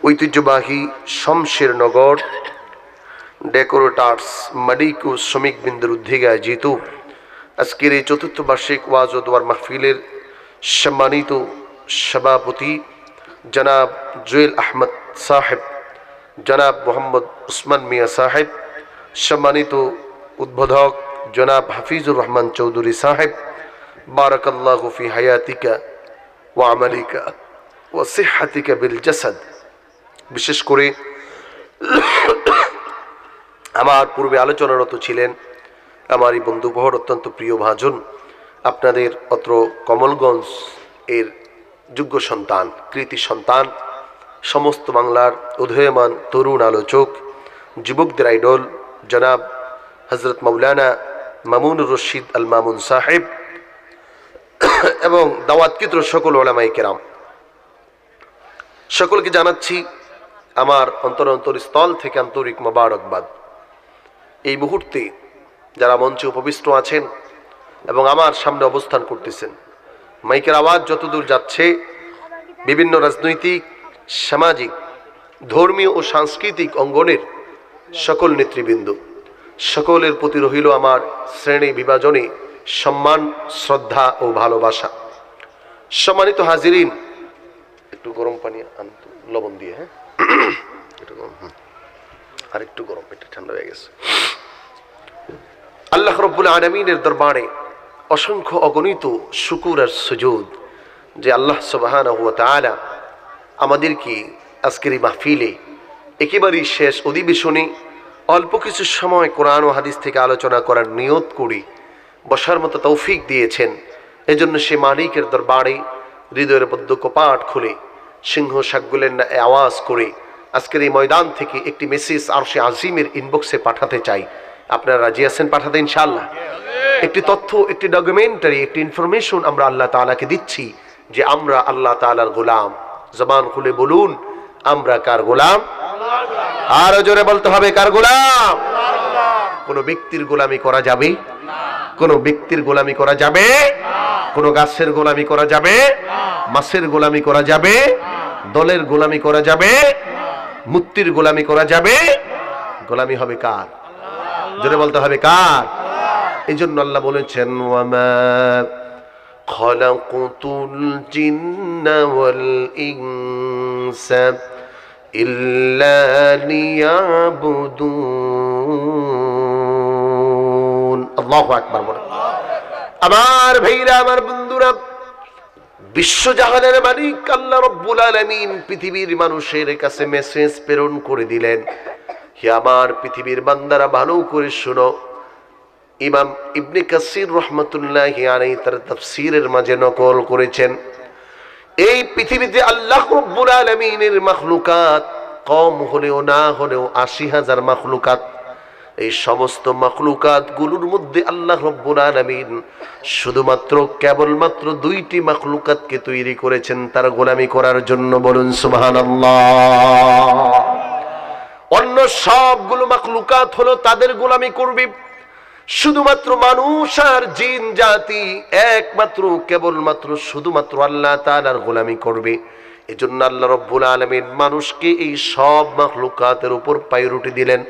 ঐতিহ্যবাহী শমশেরনগর ডেকোরেটার্স মাডিকো শ্রমিকবৃন্দের উদ্যোগে আয়োজিত আজকের এই চতুর্থ বার্ষিক ওয়াজ ও দোয়ার মাহফিলের সম্মানিত সভাপতি জনাব জুয়েল আহমদ সাহেব, জনাব মোহাম্মদ উসমান মিয়া সাহেব, সম্মানিত উদ্বোধক জনাব হাফিজুর রহমান চৌধুরী সাহেব, বারাকাল্লাহু ফি হায়াতিকা ওয়া আমালিকা ওয়া সিহহাতিকা বিল জাসাদ। বিশেষ করে আমার পূর্বে আলোচনারত ছিলেন আমার এই বন্ধুবহর অত্যন্ত প্রিয় ভাজন, আপনাদের অত্র কমলগঞ্জ এর যোগ্য সন্তান, কৃতি সন্তান, সমস্ত বাংলার উদীয়মান তরুণ আলোচক, যুবকদের আইডল জনাব হজরত মৌলানা মামুনুর রশিদ আল মামুন সাহেব এবং দাওয়াতকৃত সকল উলামায়ে কেরাম, সকলকে জানাচ্ছি আমার অন্তরস্থল থেকে আন্তরিক মোবারকবাদ। এই মুহূর্তে যারা মঞ্চে উপবিষ্ট আছেন এবং আমার সামনে অবস্থান করতেছেন, মাইকের আওয়াজ যতদূর যাচ্ছে, বিভিন্ন রাজনৈতিক, সামাজিক, ধর্মীয় ও সাংস্কৃতিক অঙ্গনের সকল নেতৃবৃন্দ, সকলের প্রতি রহিল আমার শ্রেণী বিভাজনে সম্মান, শ্রদ্ধা ও ভালোবাসা। সম্মানিত হাজিরিন, একটু গরম পানি আনতো, লবণ দিয়ে, হ্যাঁ একটু গরম, আর একটু গরম, এটা ঠান্ডা হয়ে গেছে। আল্লাহ রাব্বুল আলামিনের দরবারে অসংখ্য অগণিত শুকুর আর সুজুদ যে আল্লাহ সুবহানাহু ওয়া তাআলা আমাদেরকে আজকের এই মাহফিলে একেবারেই শেষ অধিবেশনে অল্প কিছু সময় কোরআন ও হাদিস থেকে আলোচনা করার নিয়ত করি বসার মতো তৌফিক দিয়েছেন। এজন্য সে মালিকের দরবারে হৃদয়ের মধ্যে কপাট খুলে সিংহ শাকগুলের আওয়াজ করে আজকের এই ময়দান থেকে একটি মেসেজ আরশে আজিমের ইনবক্সে পাঠাতে চাই। আপনারা রাজি আছেন পাঠাতে ইনশাআল্লাহ? একটি তথ্য, একটি ডকুমেন্টারি, একটি ইনফরমেশন আমরা আল্লাহ তাআলাকে দিচ্ছি যে আমরা আল্লাহ তাআলার গোলাম। জবান খুলে বলুন, আমরা কার গোলাম? আরো জোরে বলতে হবে, কার গোলাম? কোনো ব্যক্তির গোলামি করা যাবে? কোনো ব্যক্তির গোলামি করা যাবে? কোনো গাছের গোলামি করা যাবে? মাছের গোলামি করা যাবে? দলের গোলামি করা যাবে? মূর্তির গোলামি করা যাবে? গোলামি হবে কার? জোরে বলতে হবে কার? এই জন্য আল্লাহ বলেছেন, ওয়ামা খালাকুতুল জিন্না ওয়াল ইনসা ইল্লা লিয়াবুদুন। আল্লাহু আকবার বলেন। আমার ভাইরা, আমার বন্ধুরা, বিশ্বজাহানের মালিক আল্লাহ রাব্বুল আলামিন পৃথিবীর মানুষের কাছে মেসেজ প্রেরণ করে দিলেন, হে আমার পৃথিবীর বান্দারা ভালো করে শোনো। ইমাম ইবনে কাসির রহমাতুল্লাহি আলাইহি তার তাফসীরের মাঝে নকল করেছেন, এই পৃথিবীতে আল্লাহ রাব্বুল আলামিনের মাখলুকাত কম হলেও না হলেও ৮০,০০০ মাখলুকাত। এই সমস্ত মাখলুকাত গুলোর মধ্যে আল্লাহ রাব্বুল আলামিন শুধুমাত্র কেবলমাত্র ২টি মাখলুকাতকে তৈরি করেছেন তার গোলামি করার জন্য। বলুন সুবহানাল্লাহ। অন্য সবগুলো মাখলুকাত হলো তাদের গোলামি করবে, শুধুমাত্র মানুষ আর জিন জাতি একমাত্র কেবলমাত্র শুধুমাত্র আল্লাহ তাআলার গোলামি করবে। এজন্য আল্লাহ রাব্বুল আলামিন মানুষকে এই সব মাখলুকাতের উপর প্রায়োরিটি দিলেন।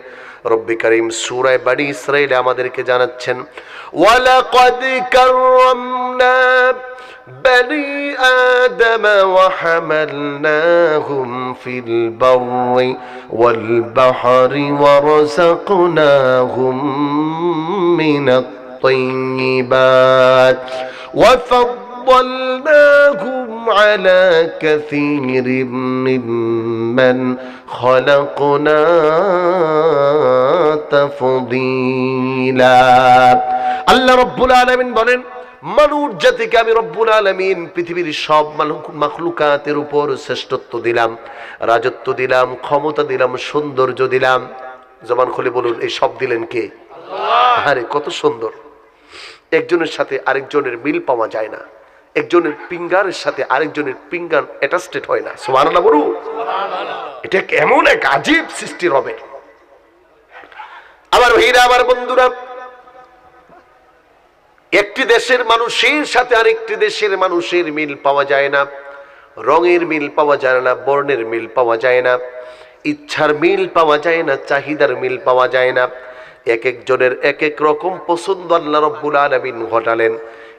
রব্বে কারীম সূরা বনী ইসরাঈলে আমাদেরকে জানাচ্ছেন, ওয়ালাকাদ কাররামনা বনী আদম ওয়া হামালনাহুম ফিল বাররি ওয়াল বাহরি ওয়া রাযাকনাহুম মিনাত তাইয়্যিবাত ওয়া فضلناهم على كثير ممن خلقنا تفضيلا। আল্লাহ রাব্বুল আলামিন বলেন, মানুষ জাতিকে আমি রব্বুল আলামিন পৃথিবীর সব মাখলুকাতের উপর শ্রেষ্ঠত্ব দিলাম, রাজত্ব দিলাম, ক্ষমতা দিলাম, সৌন্দর্য দিলাম। জবান খুলে বলুন, এই সব দিলেন কে? আল্লাহ। আরে কত সুন্দর! একজনের সাথে আরেকজনের মিল পাওয়া যায় না, একজনের ফিঙ্গারের সাথে আরেকজনের ফিঙ্গার অ্যাটাচড হয় না। সুবহানাল্লাহ বলুন। এটা কেমন এক আজীব সৃষ্টির হবে। আমার ভাইরা, আমার বন্ধুরা, একটি দেশের মানুষের সাথে আরেকটি দেশের মানুষের মিল পাওয়া যায় না, রঙের মিল পাওয়া যায় না, বর্ণের মিল পাওয়া যায় না, ইচ্ছার মিল পাওয়া যায় না, চাহিদার মিল পাওয়া যায় না। এক একজনের এক এক রকম পছন্দ আল্লাহ রাব্বুল আলামিন ঘটালেন।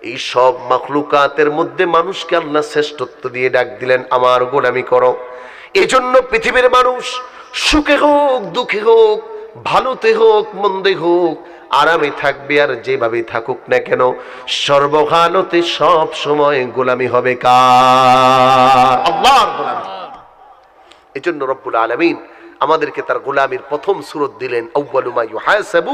এই সব মাখলুকাতের মধ্যে মানুষকে আল্লাহ শ্রেষ্ঠত্ব দিয়ে ডাক দিলেন, আমার গোলামি করো। এজন্য পৃথিবীর মানুষ সুখে হোক দুঃখে হোক, ভালোতে হোক মন্দে হোক, আরামে থাকবে আর যেভাবে থাকুক না কেন, সর্বকালতে সব সময় গোলামি হবে কার? আল্লাহর গোলামি। এজন্য রব্বুল আলামিন আমাদেরকে তার গোলামির প্রথম সূরত দিলেন, আউয়ালু মা ইউহাসাবু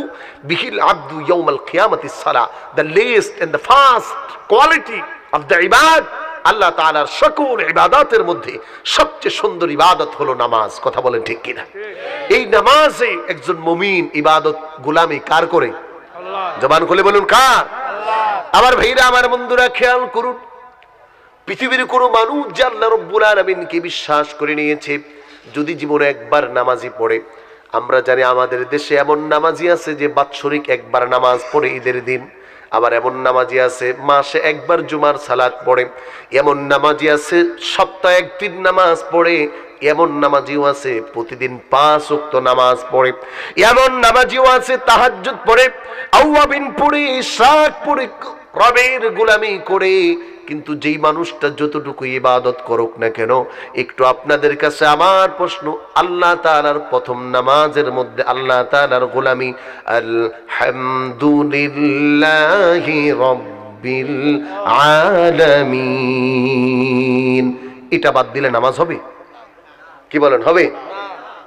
বিহিল আবদু ইয়াউমাল কিয়ামাতিস সালাহ, the least and the first quality of the ইবাদ। আল্লাহ তাআলার সকল ইবাদতের মধ্যে সবচেয়ে সুন্দর ইবাদত হলো নামাজ। কথা বলেন ঠিক কিনা? এই নামাজে একজন মুমিন ইবাদত গোলামি কার করে? আল্লাহ। জবান খুলে বলুন কার? আল্লাহ। আমার ভাইরা, আমার বন্ধুরা, খেয়াল করুন, পৃথিবীর কোনো মানুষ যে আল্লাহ রাব্বুল আলামিনকে বিশ্বাস করে নিয়েছে, যদি জীবনে একবার নামাজি পড়ে, আমরা জানি আমাদের দেশে এমন নামাজি আছে যে বাৎসরিক একবার নামাজ পড়ে ঈদের দিন, আবার এমন নামাজি আছে মাসে একবার জুমার সালাত পড়ে, এমন নামাজি আছে সপ্তাহে একদিন নামাজ পড়ে, এমন নামাজিও আছে প্রতিদিন 5 ওয়াক্ত নামাজ পড়ে, এমন নামাজিও আছে তাহাজ্জুদ পড়ে, আওয়াবিন পড়ে, ইশরাক পড়ে, রবের গোলামি করে। কিন্তু যেই মানুষটা যতটুকু ইবাদত করুক না কেন, একটু আপনাদের কাছে আমার প্রশ্ন, আল্লাহ তাআলার প্রথম নামাজের মধ্যে আল্লাহ তাআলার গোলামি আলহামদুলিল্লাহি রাব্বিল আলামিন, এটা বাদ দিলে নামাজ হবে? কি বলেন, হবে?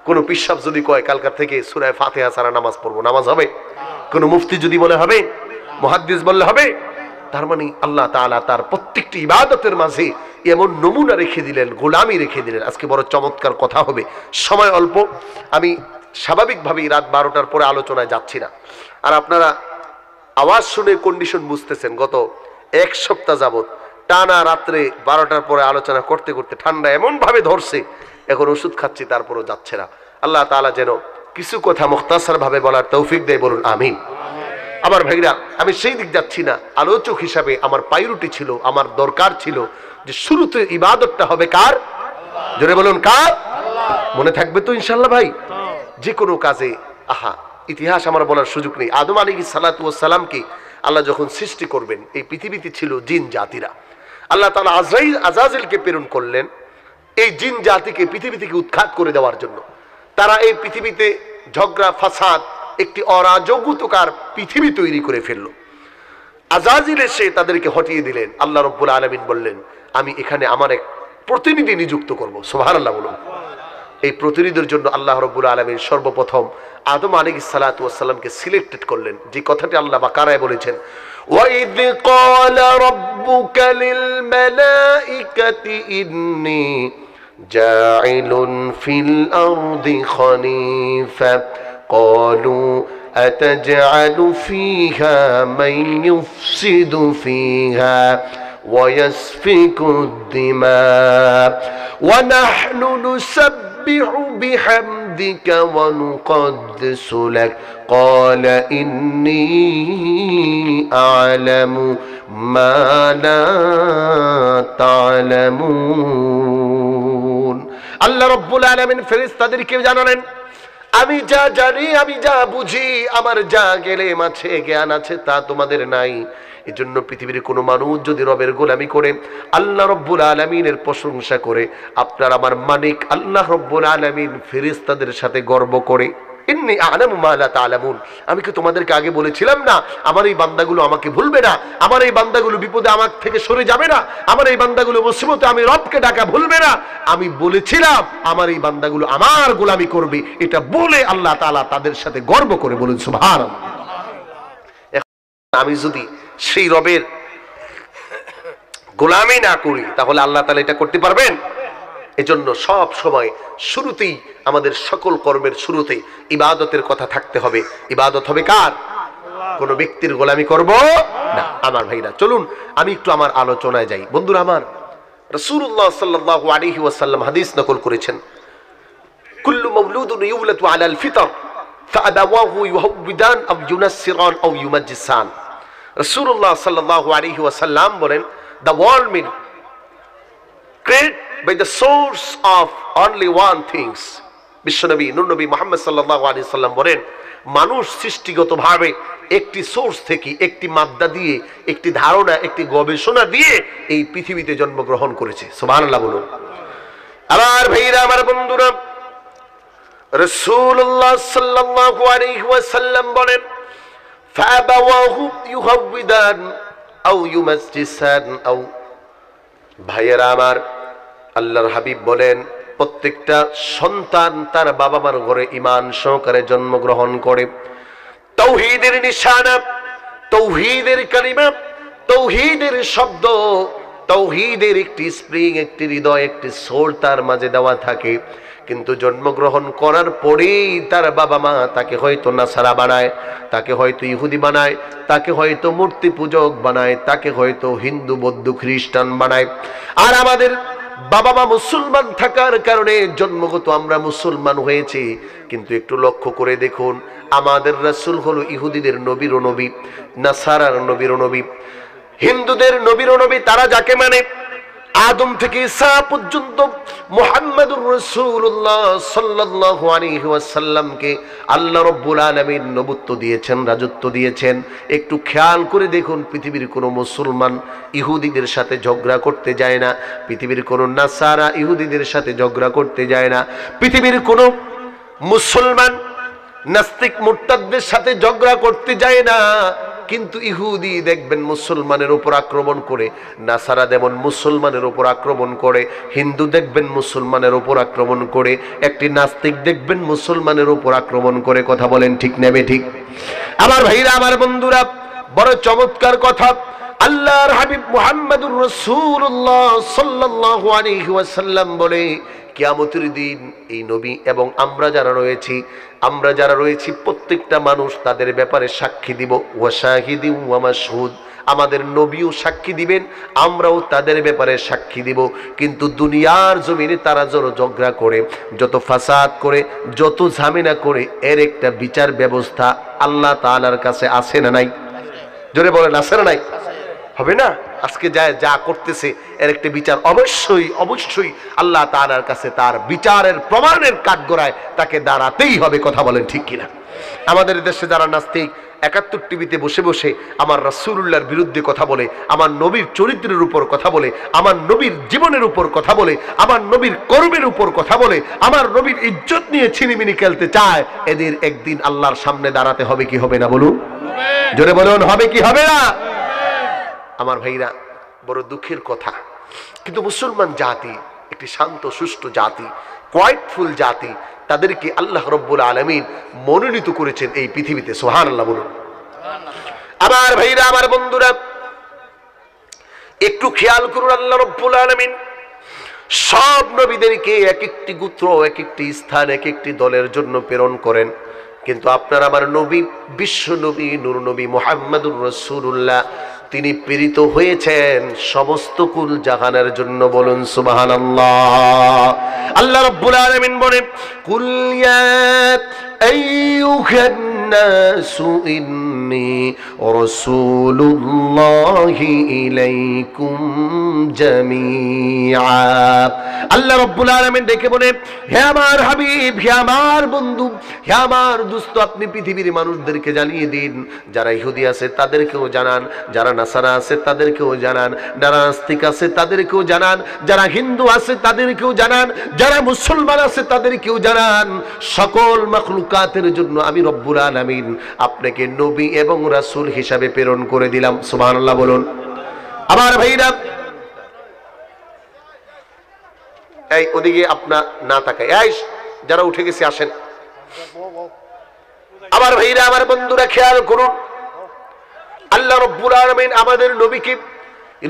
কোন পিশাব যদি কয় কালকা থেকে সূরা ফাতিহা ছাড়া নামাজ পড়বো, নামাজ হবে? কোন মুফতি যদি বলে হবে? মুহাদ্দিস বললে হবে? তার মানে আল্লাহ তাআলা তার প্রত্যেকটি ইবাদতের মাঝে এমন নমুনা রেখে দিলেন, গোলামি রেখে দিলেন। আজকে বড় চমৎকার কথা হবে, সময় অল্প, আমি স্বাভাবিকভাবেই রাত 12টার পরে আলোচনায় যাচ্ছি না। আর আপনারা আওয়াজ শুনে কন্ডিশন বুঝতেছেন, গত 1 সপ্তাহ যাবত টানা রাত্রে 12টার পরে আলোচনা করতে করতে ঠান্ডা এমন ভাবে ধরছে, এখন ওষুধ খাচ্ছি তারপরও যাচ্ছে না। আল্লাহ তাআলা যেন কিছু কথা মুখতাসার ভাবে বলার তৌফিক দেয়, বলুন আমিন। আমার ভাইরা, আমি সেই দিক যাচ্ছি না, আলোচক হিসাবে আমার প্রায়োরিটি ছিল, আমার দরকার ছিল যে শুরুতে ইবাদতটা হবে কার? জোরে বলুন কার? মনে থাকবে তো ইনশাআল্লাহ ভাই? যে কোনো কাজে, ইতিহাস আমার বলার সুযোগ নেই। আদম আলাইহিস সালাতু ওয়াস সালামকে আল্লাহ যখন সৃষ্টি করবেন, এই পৃথিবীতে ছিল জিন জাতিরা। আল্লাহ তাআলা আজরাইলকে প্রেরণ করলেন এই জিন জাতিকে পৃথিবী থেকে উৎখাত করে দেওয়ার জন্য। তারা এই পৃথিবীতে ঝগড়া ফাসাদ, একটি অরাজকতার পৃথিবী তৈরি করে ফেলল। আজাজিল এসে তাদেরকে হটিয়ে দিলেন। আল্লাহ রাব্বুল আলামিন বললেন, আমি এখানে আমার এক প্রতিনিধি নিযুক্ত করব। সুবহানাল্লাহ বলুন। এই প্রতিনিধির জন্য আল্লাহ রাব্বুল আলামিন সর্বপ্রথম আদম আলাইহিস সালাতু ওয়াস সালামকে সিলেক্টেড করলেন, যে কথাটি আল্লাহ বাকারায় বলেছেন, ওয়াইদ ক্বালা রাব্বুকা লিল মালাইকাতি ইন্নী জাইলুন ফিল আরদি খলিফা قالوا أتجعل فيها من يفسد فيها ويسفك الدماء ونحن نسبح بحمدك ونقدس لك قال إني أعلم ما لا تعلمون। আল্লাহ রাব্বুল আলামিন ফেরেশতাদেরকে জানালেন, আমি যা জানি, আমি যা বুঝি, আমার যা জ্ঞান আছে, জ্ঞান আছে তা তোমাদের নাই। এজন্য পৃথিবীর কোনো মানুষ যদি রবের গোলামি করে, আল্লাহ রব্বুল আলামিনের প্রশংসা করে, আপনার আমার মালিক আল্লাহ রব্বুল আলামিন ফেরেশতাদের সাথে গর্ব করে, ইন্নী আ'লামু মা লা তা'লামুন, আমি কি তোমাদেরকে আগে বলেছিলাম না আমার এই বান্দাগুলো আমাকে ভুলবে না, আমার এই বান্দাগুলো বিপদে আমার থেকে সরে যাবে না, আমার এই বান্দাগুলো মুসিবতে আমি রবকে ডাকা ভুলবে না? আমি বলেছিলাম আমার এই বান্দাগুলো আমার গোলামি করবে, এটা বলে আল্লাহ তাআলা তাদের সাথে গর্ব করে বলেন সুবহানাল্লাহ। আমি যদি সেই রবের গোলামি না করি, তাহলে আল্লাহ তাআলা এটা করতে পারবেন? এজন্য সব সময় শুরুতেই আমাদের সকল কর্মের শুরুতে ইবাদতের কথা থাকতে হবে। ইবাদত হবে কার? কোন ব্যক্তির গোলামি করব না। আমার ভাইরা, চলুন আমি একটু আমার আলোচনায় যাই। বন্ধুরা আমার, রাসূলুল্লাহ সাল্লাল্লাহু আলাইহি ওয়াসাল্লাম হাদিস নকল করেছেন, কুল্লু মাওলুদুন ইউলাদু আলাল ফিতর ফাআবাওয়াহু ইউহাউবিদান আও ইউনাসসিরান আও ইউমাজ্জিসান। রাসূলুল্লাহ সাল্লাল্লাহু আলাইহি ওয়াসাল্লাম বলেন, the world mean created by the source of only one things. বিশ্বনবী নূর নবী মুহাম্মদ সাল্লাল্লাহু আলাইহি সাল্লাম বলেন, মানুষ সৃষ্টিগতভাবে একটি সোর্স থেকে, একটি মাদ্দা দিয়ে, একটি ধারণা, একটি গবেষণা দিয়ে এই পৃথিবীতে জন্মগ্রহণ করেছে। সুবহানাল্লাহ বলুন। আমার ভাইরা, আমার বন্ধুরা, রাসূলুল্লাহ সাল্লাল্লাহু আলাইহি ওয়াসাল্লাম বলেন, ফাবাওয়াহু ইউহাউবিদান আও ইউমাসজিসান আও। ভাইয়েরা আমার, আল্লাহর হাবিব বলেন, প্রত্যেকটা সন্তান তার বাবা মার ঘরে ঈমান সহকারে জন্মগ্রহণ করে। তাওহীদের নিশানা, তাওহীদের কালিমা, তাওহীদের শব্দ, তাওহীদের একটি স্প্রিং, একটি হৃদয়, একটি সোল তার মাঝে দেওয়া থাকে। কিন্তু জন্মগ্রহণ করার পরেই তার বাবা মা তাকে হয়তো নাসারা বানায়, তাকে হয়তো ইহুদি বানায়, তাকে হয়তো মূর্তি পূজক বানায়, তাকে হয়তো হিন্দু বৌদ্ধ খ্রিস্টান বানায়। আর আমাদের বাবা মা মুসলমান থাকার কারণে জন্মগত আমরা মুসলমান হয়েছি। কিন্তু একটু লক্ষ্য করে দেখুন, আমাদের রাসূল হলো ইহুদিদের নবীর নবী, নাসারার নবীর নবী, হিন্দুদের নবীর নবী। তারা যাকে মানে আদম থেকে ঈসা পর্যন্ত মুহাম্মদুর রাসূলুল্লাহ সাল্লাল্লাহু আলাইহি ওয়াসাল্লামকে আল্লাহ রাব্বুল আলামিন নবুত্ব দিয়েছেন, রাজত্ব দিয়েছেন। একটু খেয়াল করে দেখুন, পৃথিবীর কোনো মুসলমান ইহুদিদের সাথে ঝগড়া করতে যায় না, পৃথিবীর কোনো নাসারা ইহুদিদের সাথে ঝগড়া করতে যায় না, পৃথিবীর কোনো মুসলমান নাস্তিক মুরতাদদের সাথে ঝগড়া করতে যায় না। কিন্তু ইহুদি দেখবেন মুসলমানের উপর আক্রমণ করে, নাসারা যেমন মুসলমানের উপর আক্রমণ করে, হিন্দু দেখবেন মুসলমানের উপর আক্রমণ করে, একটি নাস্তিক দেখবেন মুসলমানের উপর আক্রমণ করে। কথা বলেন ঠিক নেবে ঠিক? আমার ভাইরা, আমার বন্ধুরা, বড় চমৎকার কথা। আল্লাহর হাবিব মুহাম্মদুর রাসূলুল্লাহ সাল্লাল্লাহু আলাইহি ওয়াসাল্লাম বলে, কিয়ামতের দিন এই নবী এবং আমরা যারা রয়েছি প্রত্যেকটা মানুষ তাদের ব্যাপারে সাক্ষী দিব। ওয়া শাহিদিন ওয়া মাশহুদ, আমাদের নবীও সাক্ষী দিবেন, আমরাও তাদের ব্যাপারে সাক্ষী দিব। কিন্তু দুনিয়ার জমিনে তারা যত ঝগড়া করে, যত ফাসাদ করে, যত ঝামেলা করে, এর একটা বিচার ব্যবস্থা আল্লাহ তাআলার কাছে আছে না নাই? জোরে বলেন, আছে না নাই? হবে না? আজকে যা করতেছে এর একটা বিচার অবশ্যই অবশ্যই আল্লাহ তাআলার কাছে তার বিচারের প্রমাণের কাঠগড়ায় তাকে দাঁড়াতেই হবে। কথা বলেন ঠিক কিনা? আমাদের দেশে যারা নাস্তিক ৭১ টিভিতে বসে বসে আমার রাসূলুল্লাহর বিরুদ্ধে কথা বলে, আমার নবীর চরিত্রের উপর কথা বলে, আমার নবীর জীবনের উপর কথা বলে, আমার নবীর কর্মের উপর কথা বলে, আমার নবীর ইজ্জত নিয়ে ছিনিমিনি খেলতে চায়, এদের একদিন আল্লাহর সামনে দাঁড়াতে হবে কি হবে না? বলুন, জোরে বলুন, হবে কি হবে না? আমার ভাইরা, বড় দুঃখের কথা, কিন্তু মুসলমান জাতি একটি শান্ত সুষ্ঠু জাতি, কোয়াইটফুল জাতি, তাদেরকে আল্লাহ রাব্বুল আলামিন মনোনীত করেছেন এই পৃথিবীতে। সুবহানাল্লাহ বলুন। আমার ভাইরা, আমার বন্ধুরা, একটু খেয়াল করুন, আল্লাহ রাব্বুল আলামিন সব নবীদেরকে এক একটি গোত্র, এক একটি স্থান, এক একটি দলের জন্য প্রেরণ করেন। কিন্তু আপনার আমার নবী, বিশ্ব নবী, নূর নবী মুহাম্মদুর রাসূলুল্লাহ, তিনি প্রেরিত হয়েছেন সমস্ত কুল জাহানের জন্য। বলুন সুবহানাল্লাহ। আল্লাহ রাব্বুল আলামিন বলেন, কুল ইয়া আইয়ুহান নাসু ইন্নী রাসূলুল্লাহি ইলাইকুম জামিআ। আল্লাহ রাব্বুল আলামিন ডেকে বলেন, হে আমার হাবিব, হে আমার বন্ধু, হে আমার দোস্ত, আপনি পৃথিবীর মানুষদেরকে জানিয়ে দিন, যারা ইহুদি আছে তাদেরকেও জানান, যারা নাসারা আছে তাদেরকেও জানান, যারা নাস্তিক আছে তাদেরকেও জানান, যারা হিন্দু আছে তাদেরকেও জানান, যারা মুসলমান আছে তাদেরকেও জানান। সকল মাখলুকাতের জন্য আমি রব্বুল আলামিন আপনাকে নবী এবং রাসূল হিসাবে প্রেরণ করে দিলাম। সুবহানাল্লাহ বলুন। আমার ভাইরা, এই ওদিকে আপনার না তাকায়, এই যারা উঠে গেছে আসেন। আমার ভাইরা, আমার বন্ধুরা, খেয়াল করুন, আল্লাহ রাব্বুল আলামিন আমাদের নবীকে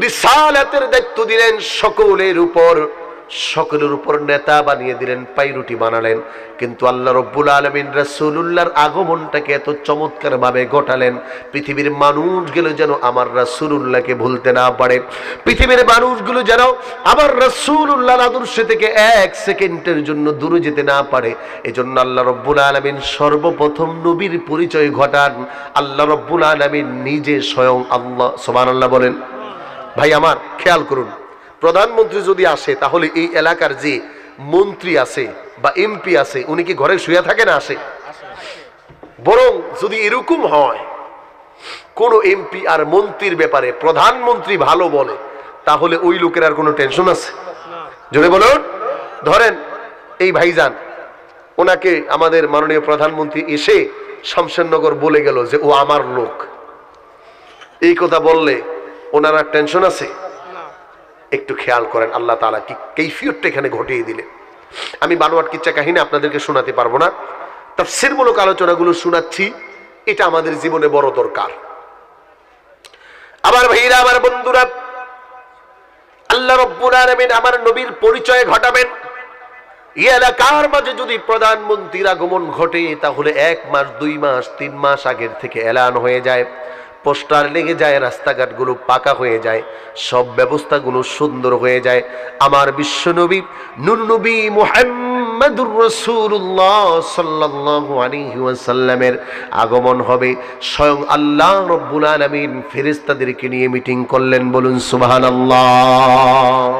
রিসালাতের দায়িত্ব দিলেন সকলের উপর নেতা বানিয়ে দিলেন, পাইরুটি বানালেন। কিন্তু আল্লাহ রাব্বুল আলামিন রাসূলুল্লাহর আগমনটাকে এত চমৎকার ভাবে ঘটালেন, পৃথিবীর মানুষগুলো যেন আমার রাসূলুল্লাহকে ভুলতে না পারে, পৃথিবীর মানুষগুলো যেন আমার রাসূলুল্লাহর আদর্শ থেকে এক সেকেন্ডের জন্য দূরে যেতে না পারে। এজন্য আল্লাহ রাব্বুল আলামিন সর্বপ্রথম নবীর পরিচয় ঘটান আল্লাহ রাব্বুল আলামিন নিজে, স্বয়ং আল্লাহ। সুবহানাল্লাহ বলেন। ভাই আমার, খেয়াল করুন, প্রধানমন্ত্রী যদি আসে তাহলে এই এলাকার যে মন্ত্রী আছে বা এমপি আছে উনি কি ঘরে শুয়ে থাকে না আসে? বরং যদি এরকম হয় কোন এমপি আর মন্ত্রীর ব্যাপারে প্রধানমন্ত্রী ভালো বলে তাহলে ওই লোকের আর কোনো টেনশন আছে? জোরে বলুন। ধরেন এই ভাইজান, ওনাকে আমাদের মাননীয় প্রধানমন্ত্রী এসে শামশেরনগর বলে গেল যে ও আমার লোক, এই কথা বললে ওনার টেনশন আছে? একটু খেয়াল করেন আল্লাহ তাআলা কি কৈফিয়তটা এখানে ঘটিয়ে দিলেন। আমি বানোয়াট কিচ্ছা কাহিনী আপনাদেরকে শোনাতে পারবো না, তাফসীরমূলক আলোচনাগুলো শোনাচ্ছি, এটা আমাদের জীবনে বড় দরকার। আমার ভাইরা, আমার বন্ধুরা, আল্লাহ রাব্বুল আলামিন আমার নবীর পরিচয় ঘটাবেন। এই এলাকার মাঝে যদি প্রধানমন্ত্রীর আগমন ঘটে তাহলে 1 মাস 2 মাস 3 মাস আগের থেকে এলান হয়ে যায়, পোস্টার লেগে যায়, রাস্তাঘাটগুলো পাকা হয়ে যায়, সব ব্যবস্থাগুলো সুন্দর হয়ে যায়। আমার বিশ্বনবী নূর নবী মুহাম্মদুর রাসূলুল্লাহ সাল্লাল্লাহু আলাইহি ওয়াসাল্লামের আগমন হবে। স্বয়ং আল্লাহ রাব্বুল আলামিন ফেরেশতাদেরকে নিয়ে মিটিং করলেন, বলুন সুবহানাল্লাহ।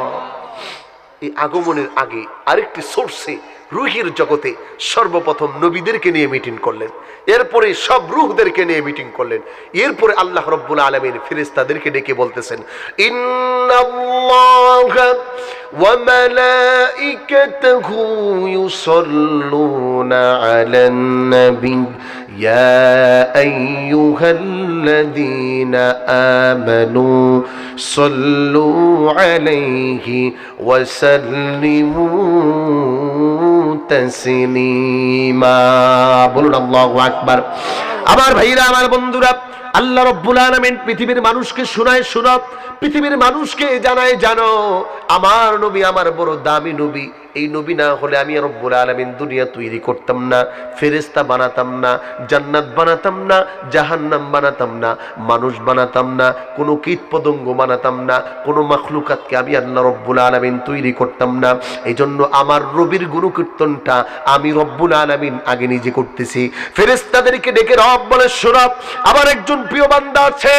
এই আগমনের আগে আরেকটি সোর্সে রুহের জগতে সর্বপ্রথম নবীদেরকে নিয়ে মিটিং করলেন, এরপরে সব রূহদেরকে নিয়ে মিটিং করলেন, এরপরে আল্লাহ রাব্বুল আলামিন ফেরেশতাদেরকে ডেকে বলতেছেন, ইন্নাল্লাহা ওয়া মালাইকাতাহু ইউসাল্লুনা আলান নবী ইয়া আইয়ুহাল্লাযীনা আমানু সাল্লু আলাইহি ওয়া সাল্লিমু তাসলিমা। বলুন আল্লাহু আকবার। আমার ভাইরা, আমার বন্ধুরা, আল্লাহ রাব্বুল আলামিন পৃথিবীর মানুষকে শোনায়, শোনো, পৃথিবীর মানুষকে জানায়, জানো আমার নবী আমার বড় দামি নবী। এই নবী না হলে আমি রব্বুল আলামিন দুনিয়া তৈরি করতাম না, ফেরেশতা বানাতাম না, জান্নাত বানাতাম না, জাহান্নাম বানাতাম না, মানুষ বানাতাম না, কোনো কীট পতঙ্গ বানাতাম না, কোনো মাখলুকাতকে আমি আল্লাহ রব্বুল আলামিন তৈরি করতাম না। এই জন্য আমার রবির গুণকীর্তনটা আমি রব্বুল আলামিন আগে নিজে করতেছি। ফেরেশতাদেরকে ডেকে রব বলে, শোনো, আমার একজন প্রিয় বান্দা আছে,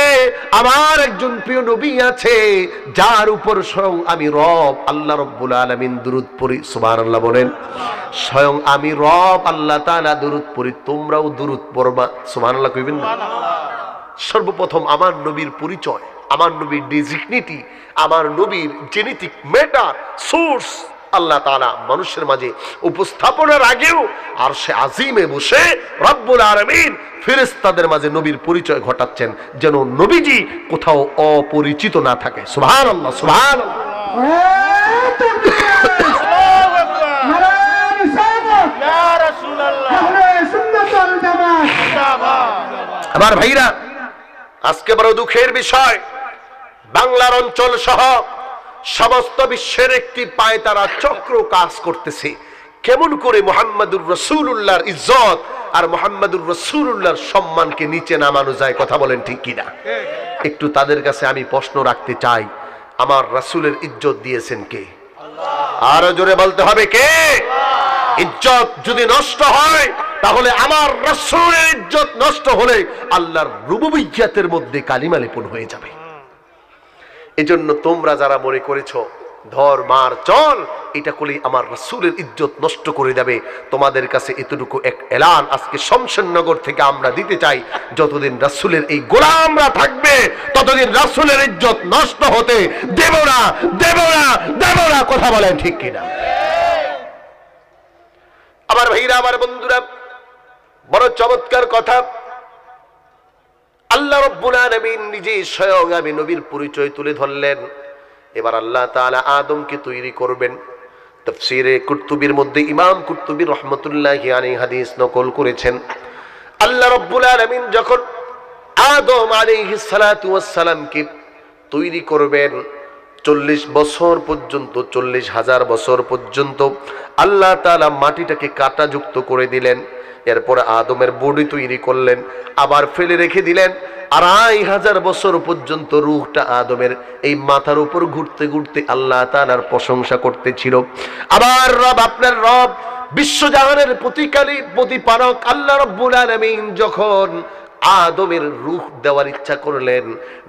আমার একজন প্রিয় নবী আছে, যার উপর স্বয়ং আমি রব আল্লাহ রব্বুল আলামিন দুরূদ পড়ি। সুবহানাল্লাহ বলেন। স্বয়ং আমি রব আল্লাহ তাআলা দুরূদ পড়ি, তোমরাও দুরূদ পড়বা। সুবহানাল্লাহ কইবেন না? সর্বপ্রথম আমার নবীর পরিচয়, আমার নবীর ডিজিগনিটি, আমার নবীর জেনেটিক ম্যাটার সোর্স আল্লাহ তাআলা মানুষের মাঝে উপস্থাপনার আগেও আরশে আজিমে বসে রব্বুল আলামিন ফেরেশতাদের মাঝে নবীর পরিচয় ঘটাচ্ছেন, যেন নবীজি কোথাও অপরিচিত না থাকে। সুবহানাল্লাহ, সুবহানাল্লাহ। আমার ভাইরা, আজকে বড় দুঃখের বিষয়, বাংলার অঞ্চল সহ সমস্ত বিশ্বের একটি পায়তারা চক্র কাজ করতেছে, কেমন করে মুহাম্মাদুর রাসূলুল্লাহর ইজ্জত আর মুহাম্মাদুর রাসূলুল্লাহর সম্মানকে নিচে নামানো যায়। কথা বলেন ঠিক কিনা? একটু তাদের কাছে আমি প্রশ্ন রাখতে চাই, আমার রাসূলের ইজ্জত দিয়েছেন কে? আরো জোরে বলতে হবে, কে? ইজ্জত যদি নষ্ট হয় তাহলে আমার রাসূলের ইজ্জত নষ্ট হলে আল্লাহর রুবুবিয়্যাতের মধ্যে কালিমা লেপন হয়ে যাবে। এজন্য তোমরা যারা মনে করেছো ধর মার চল, এটা করলেই আমার রাসূলের ইজ্জত নষ্ট করে দেবে, তোমাদের কাছে এতটুকু এক এলান আজকে শমশেরনগর থেকে আমরা দিতে চাই, যতদিন রাসূলের এই গোলামরা থাকবে ততদিন রাসূলের ইজ্জত নষ্ট হতে দেব না, দেব না, দেব না। কথা বলেন ঠিক কিনা? আমার ভাইরা, আমার বন্ধুরা, বড় চমৎকার কথা। আল্লাহ রাব্বুল আলামিন নিজে স্বয়ং আমি নবীর পরিচয় তুলে ধরলেন। এবার আল্লাহ তাআলা আদমকে তৈরি করবেন। তাফসীরে কুরতুবীর মধ্যে ইমাম কুরতুবী রাহমাতুল্লাহি আলাইহি হাদিস নকল করেছেন, আল্লাহ রাব্বুল আলামিন যখন আদম আলাইহিস সালাতু ওয়াস সালামকে তৈরি করবেন 40 বছর পর্যন্ত, 40,000 বছর পর্যন্ত আল্লাহ তাআলা মাটিটাকে কাঁটাযুক্ত করে দিলেন। এরপরে আদমের বডি তৈরি করলেন, আবার ফেলে রেখে দিলেন। 2,500 বছর পর্যন্ত রূহটা আদমের এই মাথার উপর ঘুরতে ঘুরতে আল্লাহ তাআলার প্রশংসা করতেছিল। আবার রব, আপনার রব বিশ্বজাহানের প্রতিপালক আল্লাহ রাব্বুল আলামিন যখন আদমের রূহ দেওয়ার ইচ্ছা করলেন।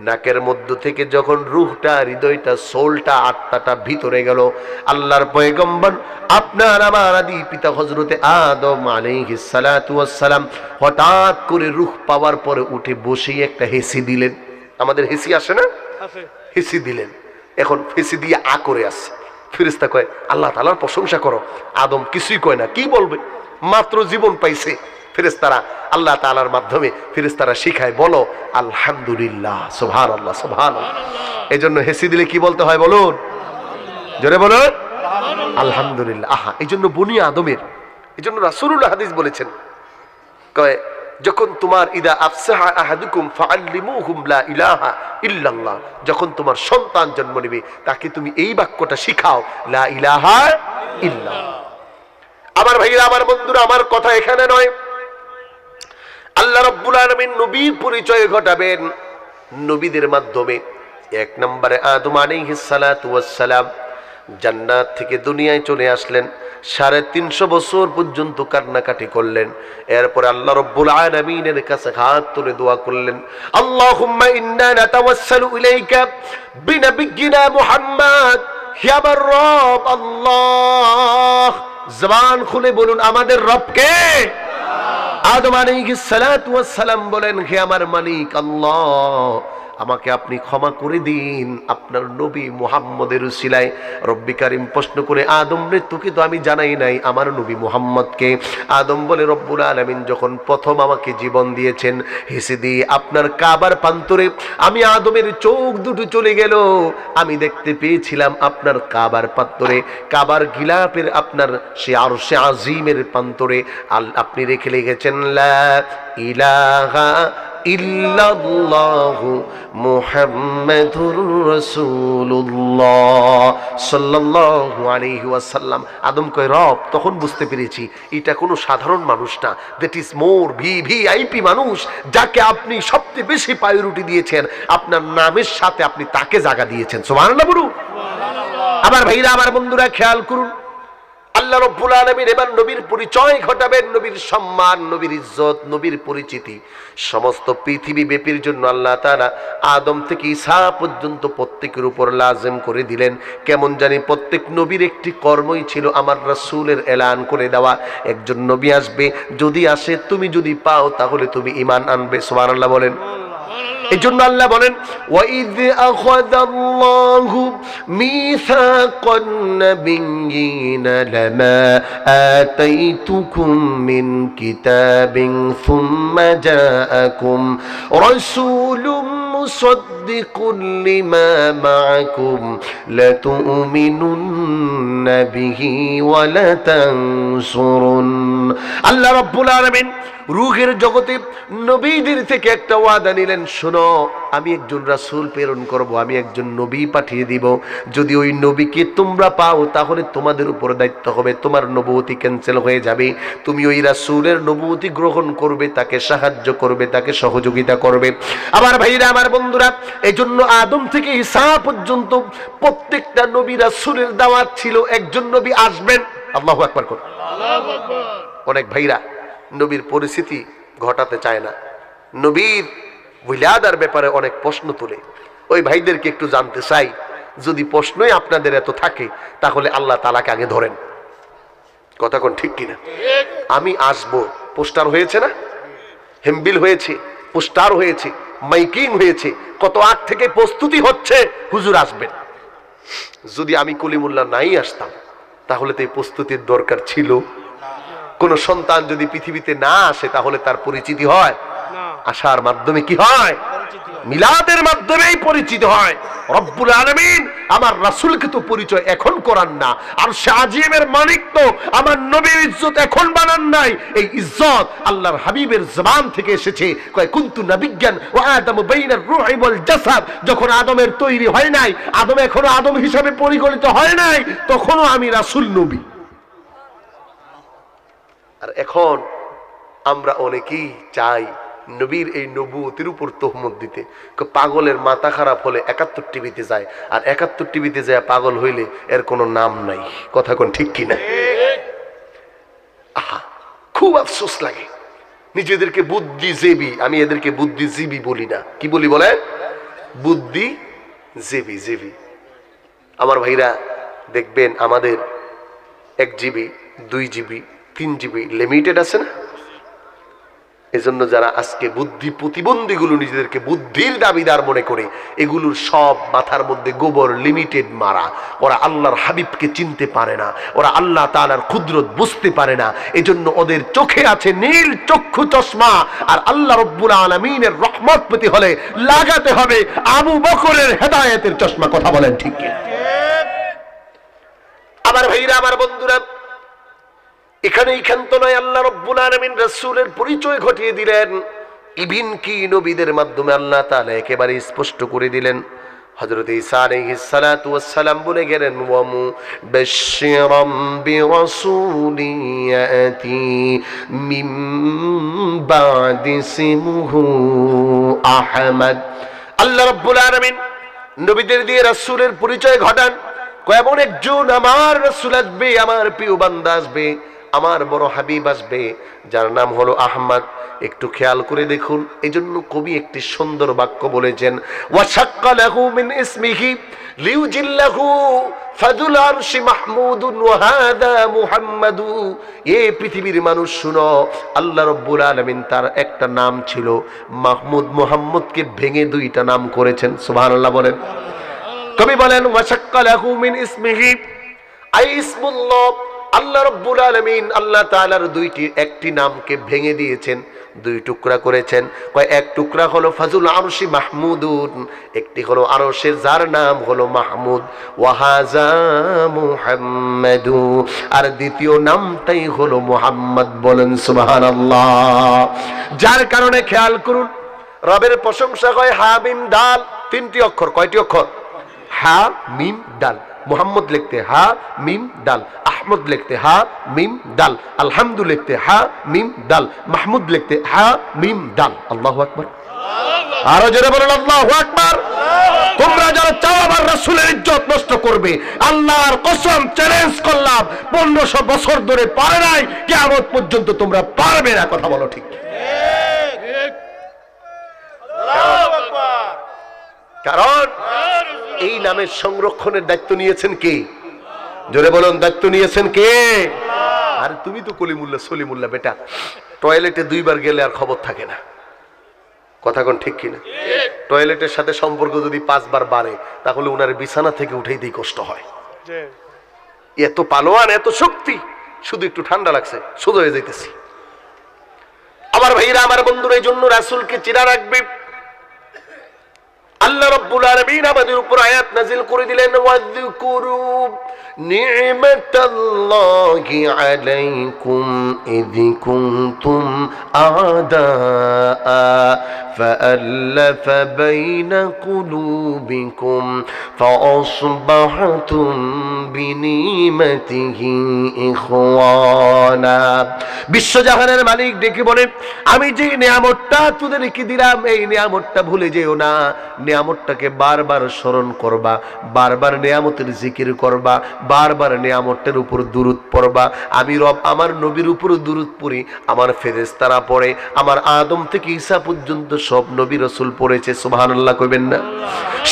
নাকের মধ্য থেকে যখন রূহটা, হৃদয়টা, সোলটা, আত্মাটা ভিতরে গেল, আল্লাহর পয়গম্বর আপনার আমার আদি পিতা হযরতে আদম আলাইহিস সালাতু ওয়াস সালাম হঠাৎ করে রূহ পাওয়ার পরে উঠে বসেই একটা হেসি দিলেন। আমাদের হেসি আসে না? হেসি দিলেন। এখন হেসি দিয়ে আ করে আসছে। ফেরেশতা কয় আল্লাহ তাআলার প্রশংসা করো। আদম কিছুই কয় না, কি বলবে, মাত্র জীবন পাইছে। ফেরেশতারা আল্লাহ তাআলার মাধ্যমে ফেরেশতারা শিখায়, বলো আলহামদুলিল্লাহ, সুবহানাল্লাহ, সুবহানাল্লাহ। এজন্য হেসি দিলে কি বলতে হয় বলুন, জোরে বলুন, আলহামদুলিল্লাহ। আহা, এইজন্য বনি আদমের, এইজন্য রাসূলুল্লাহ হাদিস বলেছেন, কয় যখন তোমার ইদা আফসাহা আহাদুকুম ফাআল্লিমুহুম লা ইলাহা ইল্লাল্লাহ, যখন তোমার সন্তান জন্ম নেবে তাকে তুমি এই বাক্যটা শিখাও, লা ইলাহা ইল্লাল্লাহ। আমার ভাইরা, আমার বন্ধুরা, আমার কথা এখানে নয়। আল্লাহ রাব্বুল আলামিন নবীর পরিচয় ঘটাবেন নবীদের মাধ্যমে। এক নম্বরে আদম আলাইহিস সালাতু ওয়াস সালাম জান্নাত থেকে দুনিয়ায় চলে আসলেন। 350 বছর পর্যন্ত কান্নাকাটি করলেন। এরপর আল্লাহ রাব্বুল আলামিনের কাছে হাত তুলে দোয়া করলেন, আল্লাহুম্মা ইন্না নাতাওয়াসসালু ইলাইকা বিনাবিয়্যিনা মুহাম্মদ। হে আমার রব আল্লাহ, জবান খুলে বলুন আমাদের রব কে? আদম আলাইহিস সালাতু ওয়াস সালাম বলেন, হে আমার মালিক আল্লাহ, আমাকে আপনি ক্ষমা করে দিন আপনার নবী মুহাম্মদের উসিলায়। রব্বি কারীম প্রশ্ন করে, আদম রে, তোকে তো আমি জানাই নাই আমার নবী মুহাম্মদকে। আদম বলে, রব্বুল আলামিন যখন প্রথম আমাকে জীবন দিয়েছেন, হেসে দিয়ে আপনার কাবার প্রান্তরে আমি আদমের চোখ দুটো চলে গেল, আমি দেখতে পেয়েছিলাম আপনার কাবার প্রান্তরে, কাবার গিলাপের আপনার সে আরশে আজিমের প্রান্তরে আপনি রেখে লিখেছেন লা ইলাহা ইল্লাল্লাহু মুহাম্মাদুর রাসূলুল্লাহ সাল্লাল্লাহু আলাইহি ওয়াসাল্লাম। আদম কয়, রব, তখন বুঝতে পেরেছি এটা কোনো সাধারণ মানুষ না, দ্যাট ইজ মোর ভিভিআইপি মানুষ, যাকে আপনি সবচেয়ে বেশি প্রায়োরিটি দিয়েছেন, আপনার নামের সাথে আপনি তাকে জায়গা দিয়েছেন। সুবহানাল্লাহ বলুন। আমার ভাইরা, আমার বন্ধুরা, খেয়াল করুন, আল্লাহ রাব্বুল আলামিন এবার নবীর পরিচয় ঘটাবেন, নবীর সম্মান, নবীর ইজ্জত, নবীর পরিচিতি সমস্ত পৃথিবী ব্যাপীর জন্য আল্লাহ তাআলা আদম থেকে ঈসা পর্যন্ত প্রত্যেকের উপর লাজিম করে দিলেন। কেমন জানি প্রত্যেক নবীর একটি কর্মই ছিল আমার রাসূলের এলান করে দেওয়া, একজন নবী আসবে, যদি আসে তুমি যদি পাও তাহলে তুমি ঈমান আনবে। সুবহানাল্লাহ বলেন। এজন্য আল্লাহ বলেন, ওয়াইদ আখাযাল্লাহু মিসাকান নাবিয়্যিনা লামা আতাইতুকুম মিন কিতাবিন সুম্মা জাআকুম রাসূলুম মুসাদ্দিকুন লিমা মাআকুম লাতুমিনুন্না বিহি ওয়া লাতানসুরুন। আল্লাহ রাব্বুল আলামিন রূহের জগতে নবীদের থেকে একটা ওয়াদা নিলেন, শোনো, আমি একজন রাসূল প্রেরণ করব, আমি একজন নবী পাঠিয়ে দিব, যদি ওই নবীকে তোমরা পাও তাহলে তোমাদের উপর দায়িত্ব হবে, তোমার নবুয়তি ক্যান্সেল হয়ে যাবে, তুমি ওই রাসূলের নবুয়তি গ্রহণ করবে, তাকে সাহায্য করবে, তাকে সহযোগিতা করবে। আমার ভাইরা, আমার বন্ধুরা, এজন্য আদম থেকে ঈসা পর্যন্ত প্রত্যেকটা নবী রাসূলের দাওয়াত ছিল একজন নবী আসবেন। আল্লাহু আকবার করুন। আল্লাহু আকবার। অনেক ভাইরা নবীর পরিস্থিতি ঘটাতে চায় না, নবীর উলাদার ব্যাপারে অনেক প্রশ্ন তোলে। ওই ভাইদেরকে একটু জানতে চাই, যদি প্রশ্নই আপনাদের এত থাকে তাহলে আল্লাহ তাআলাকে আগে ধরেন। কথা কোন ঠিক কিনা? আমি আসবো, পোস্টার হয়েছে না, হেমবিল হয়েছে, পোস্টার হয়েছে, মাইকিং হয়েছে, কত আগ থেকে প্রস্তুতি হচ্ছে, হুজুর আসবেন। যদি আমি কলিমুল্লাহ নাই আসতাম তাহলে তো এই প্রস্তুতির দরকার ছিল। কোন সন্তান যদি পৃথিবীতে না আসে তাহলে তার পরিচিতি হয়? আসার মাধ্যমে কি হয়? মিলাদের মাধ্যমেই পরিচিত হয়। রব্বুল আলামিন আমার রাসূলকে তো পরিচয় এখন করান না, আর শাহজিমের মালিক তো আমার নবীর ইজ্জত এখন বানান নাই। এই ইজ্জত আল্লাহর হাবিবের জবান থেকে এসেছে, কয় কুনতু নাবিয়্যান ওয়া আদামু বাইনার রূহি ওয়াল জাসাদ। যখন আদমের তৈরি হয় নাই, আদম এখনো আদম হিসাবে পরিগণিত হয় নাই, তখনও আমি রাসূল নবী। আর এখন আমরা অনেকেই চাই নবীর এই নবুয়তের উপর তহমত দিতে। পাগলের মাথা খারাপ হলে ৭১ টিভিতে যায়, আর ৭১ টিভিতে যায় পাগল হইলে এর কোনো নাম নাই। কথা কোন ঠিক কিনা? আহা, খুব আফসোস লাগে। নিজেদেরকে বুদ্ধিজীবী, আমি এদেরকে বুদ্ধিজীবী বলি না, কি বলি বলে? বুদ্ধিজীবী। জীবী আমার ভাইরা, দেখবেন আমাদের 1 জিবি 2 জিবি 3 জিবি লিমিটেড আছে না? এজন্য যারা আজকে বুদ্ধি প্রতিবন্ধীগুলো নিজেদেরকে বুদ্ধির দাবিদার মনে করে, এগুলোর সব মাথার মধ্যে গোবর, লিমিটেড মারা। ওরা আল্লাহর হাবিবকে চিনতে পারে না, ওরা আল্লাহ তাআলার কুদরত বুঝতে পারে না। এজন্য ওদের চোখে আছে নীল চক্ষু চশমা, আর আল্লাহ রাব্বুল আলামিনের রহমত পেতে হলে লাগাতে হবে আবু বকরের হেদায়েতের চশমা। কথা বলেন ঠিক কি? আমার ভাইরা, আমার বন্ধুরা, এখানেই ক্ষান্ত নয়, আল্লাহ রাব্বুল আলামিন রাসূলের পরিচয় ঘটিয়ে দিলেন। ইবিন কি নবীদের মাধ্যমে আল্লাহ তাআলা একেবারে স্পষ্ট করে দিলেন। হযরত ঈসা আলাইহিস সালাতু ওয়াস সালাম বলে গেলেন, ওয়া মুবাশশিরাম বিরাসূলিন ইয়াতি মিন বাদি ইসমুহু আহমদ। আল্লাহ রাব্বুল আলামিন নবীদের দিয়ে রাসূলের পরিচয় ঘটান। এমন একজন আমার রাসূল আসবে, আমার প্রিয় বান্দা আসবে, আমার বড় হাবিব আসবে, যার নাম হলো আহমদ। একটু খেয়াল করে দেখুন, এজন্য কবি একটি সুন্দর বাক্য বলেছেন, ওয়া শাক্কা লাহু মিন ইসমিহি লিউজিল্লাহু ফাদুল আরশি মাহমুদুন ওয়া হাদা মুহাম্মাদু। এই পৃথিবীর মানুষ শুনো, আল্লাহ রাব্বুল আলামিন তার একটা নাম ছিল মাহমুদ, মুহাম্মদকে ভেঙে 2টা নাম করেছেন। সুবহানাল্লাহ বলেন। কবি বলেন, ওয়া শাক্কা লাহু মিন ইসমিহি আই ইসমুল্লাহ। আল্লাহ রাব্বুল আলামিন আল্লাহ তাআলার একটি নামকে ভেঙে দিয়েছেন, 2 টুকরা করেছেন। এক টুকরা হলো ফাজুল আরশি মাহমুদুন, একটি হলো আরশের যার নাম হলো মাহমুদ, ওয়া হাযা মুহাম্মাদু, আর দ্বিতীয় নামটাই হলো মুহাম্মদ। বলেন সুবহানাল্লাহ। যার কারণে খেয়াল করুন, রবের প্রশংসা হয় হা মিম দাল, 3টি অক্ষর। কয়টি অক্ষর? হা মিম দাল। মুহাম্মদ লিখতে হা মিম দাল, আহমদ লিখতে হা মিম দাল, আলহামদু লিখতে হা মিম দাল, মাহমুদ লিখতে হা মিম দাল। আল্লাহু আকবার। আরো জোরে বলেন আল্লাহু আকবার। তোমরা যারা চাও আমার রাসূলের ইজ্জত নষ্ট করবে, আল্লাহর কসম চ্যালেঞ্জ করলাম, 1500 বছর ধরে পারে নাই, কিয়ামত পর্যন্ত তোমরা পারবে না। কথা বলো ঠিক? কারণ এই নামের সংরক্ষণের দায়িত্ব নিয়েছেন কে? জোরে বলুন, দায়িত্ব নিয়েছেন কে? আর তুমি তো কলিমুল্লাহ সলিমুল্লাহ বেটা, টয়লেটে 2 বার গেলে আর খবর থাকে না। কথা কোন ঠিক কিনা? টয়লেটের সাথে সম্পর্ক যদি 5 বার বাড়ে, তাহলে উনার বিছানা থেকে উঠাইতেই কষ্ট হয়। এত পালোয়ান, এত শক্তি, শুধু একটু ঠান্ডা লাগছে সোজা হয়ে যাইতেছি। আমার ভাইরা, আমার বন্ধুরা, এই জন্য রাসূলকে চিরা রাখবে। আল্লাহ রাব্বুল আলামিন আমাদের উপর আয়াত নাযিল করে দিলেন, ওয়াযকুরু নি'মাতাল্লাহি আলাইকুম ইয কুনতুম আ'দাআ ফাআল্লাফা বাইনা কুলুবিকুম ফাআসবাহতুম বিনিমাতিহি ইখওয়ানা। বিশ্বজাহানের মালিক ডেকে বলে, আমি যে নিয়ামতটা তোদেরকে দিলাম, এই নিয়ামতটা ভুলে যেও না। নিয়ামতটাকে বারবার স্মরণ করবা, বারবার নিয়ামতের জিকির করবা, বারবার নিয়ামতের উপর দুরূদ পড়বা। আমি রব আমার নবীর উপর দুরূদ পড়ি, আমার ফেরেশতারা পড়ে, আমার আদম থেকে ঈসা পর্যন্ত সব নবী রাসূল পড়েছে। সুবহানাল্লাহ কইবেন না?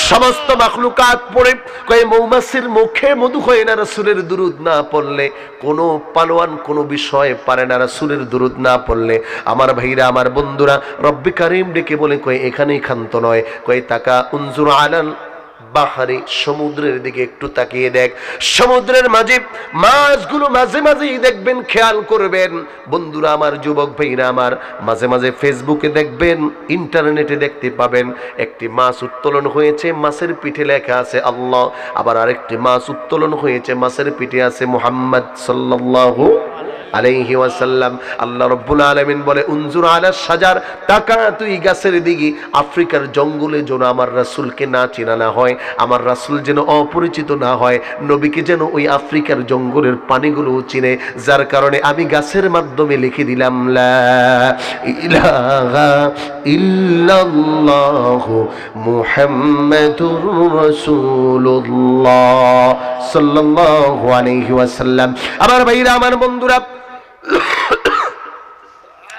সমস্ত মাখলুকাত পড়ে। কয় মৌমাছির মুখে মধু হয় না রাসূলের দুরূদ না পড়লে, কোনো পালোয়ান কোনো বিষয় পারে না রাসূলের দুরূদ না পড়লে। আমার ভাইরা, আমার বন্ধুরা, রব্বে কারীম ডেকে বলে, কয় এখানেই ক্ষান্ত নয়, কয় তাকা উনজুর আলাল বাহারি, সমুদ্রের দিকে একটু তাকিয়ে দেখ। সমুদ্রের মাঝে মাছগুলো মাঝে মাঝেই দেখবেন, খেয়াল করবেন বন্ধুরা, আমার যুবক ভাইরা আমার, মাঝে মাঝে ফেসবুকে দেখবেন, ইন্টারনেটে দেখতে পাবেন, একটি মাছ উত্তোলন হয়েছে, মাছের পিঠে লেখা আছে আল্লাহ। আবার আরেকটি মাছ উত্তোলন হয়েছে, মাছের পিঠে আছে মুহাম্মদ সাল্লাল্লাহু আলাইহি ওয়াসাল্লাম। আল্লাহ রাব্বুল আলামিন বলে, উনজুর আলা শাজার, তাকা তুই গাছের দিকে। আফ্রিকার জঙ্গলে যেন আমার রাসূলকে না চেনা না হয়, আমার রাসূল যেন অপরিচিত না হয়, নবীকে যেন ওই আফ্রিকার জঙ্গলের পানিগুলো চিনে। যার কারণে আমি গাছের মাধ্যমে লিখে দিলাম, লা ইলাহা ইল্লাল্লাহু মুহাম্মাদুর রাসূলুল্লাহ সাল্লাল্লাহু আলাইহি ওয়াসাল্লাম। আমার ভাইরা, আমার বন্ধুরা,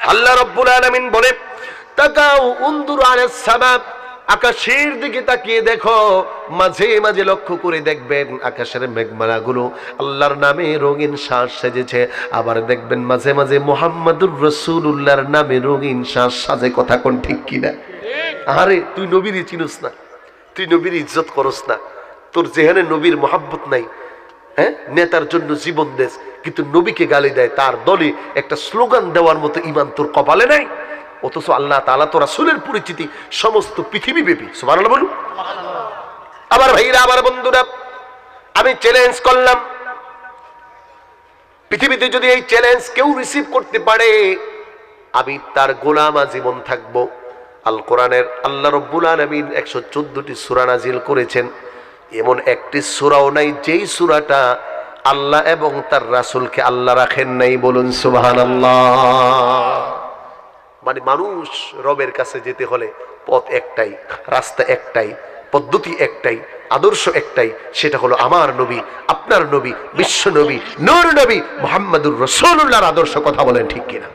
আল্লাহ রাব্বুল আলামিন বলে তাকাউ উনদুরু আলাস সামা, আকাশের দিকে তাকিয়ে দেখো, মাঝে মাঝে লক্ষ্য করে দেখবেন আকাশের মেঘমালাগুলো আল্লাহর নামে রঙিন শ্বাস সেজেছে। আবার দেখবেন মাঝে মাঝে মুহাম্মাদুর রাসূলুল্লাহর নামে রঙিন শ্বাস সাজে। কথা কোন ঠিক কিনা? আরে তুই নবীর চিনুস না, তুই নবীর ইজ্জত করস না, তোর যেখানে নবীর মহাব্বত নাই, হ্যাঁ, নেতার জন্য জীবন দেশ, কিন্তু নবীকে গালি দেয়, তার দলে একটা স্লোগান দেওয়ার মতো ঈমান তোর কপালে নাই। অথচ আল্লাহ তাআলা তো রাসূলের পরিচিতি সমস্ত পৃথিবী ব্যাপী। সুবহানাল্লাহ বলুন। আবার ভাইরা, আবার বন্ধুরা, আমি চ্যালেঞ্জ করলাম, পৃথিবীতে যদি এই চ্যালেঞ্জ কেউ রিসিভ করতে পারে, আমি তার গোলাম আজীবন থাকবো। আল কোরআনের আল্লাহ রাব্বুল আলামিন 114টি সূরা নাজিল করেছেন, এমন একটি সূরাও নাই যেই সূরাটা আল্লাহ এবং তার রাসূলকে আল্লাহ রাখেন নাই। বলুন সুবহানাল্লাহ। মানে মানুষ রবের কাছে যেতে হলে পথ একটাই, রাস্তা একটাই, পদ্ধতি একটাই, আদর্শ একটাই, সেটা হলো আমার নবী, আপনার নবী, বিশ্ব নবী, নূর নবী মুহাম্মাদুর রাসূলুল্লাহর আদর্শ। কথা বলেন ঠিক কিনা?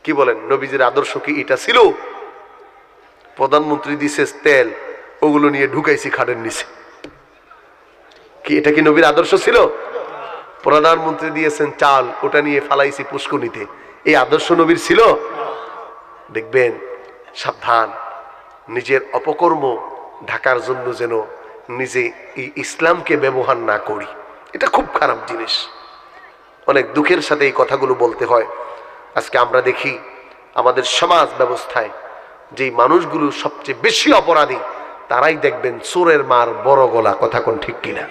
কি বলেন? নবীজির আদর্শ কি এটা ছিল? প্রধানমন্ত্রী দিছে তেল, ওগুলো নিয়ে ঢুকাইছি খাটের নিচে, কি এটা কি নবীর আদর্শ ছিল? প্রধানমন্ত্রী দিয়েছেন চাল, ওটা নিয়ে ফালাইছি পুষ্করিণীতে, এই আদর্শ নবীর ছিল? দেখবেন, সাবধান, নিজের অপকর্ম ঢাকার জন্য যেন নিজে এই ইসলামকে ব্যবহার না করি, এটা খুব খারাপ জিনিস। অনেক দুঃখের সাথে এই কথাগুলো বলতে হয়। আজকে আমরা দেখি আমাদের সমাজ ব্যবস্থায় যেই মানুষগুলো সবচেয়ে বেশি অপরাধী, তারাই দেখবেন চোরের মার বড় গলা। কথা কোন ঠিক কিনা?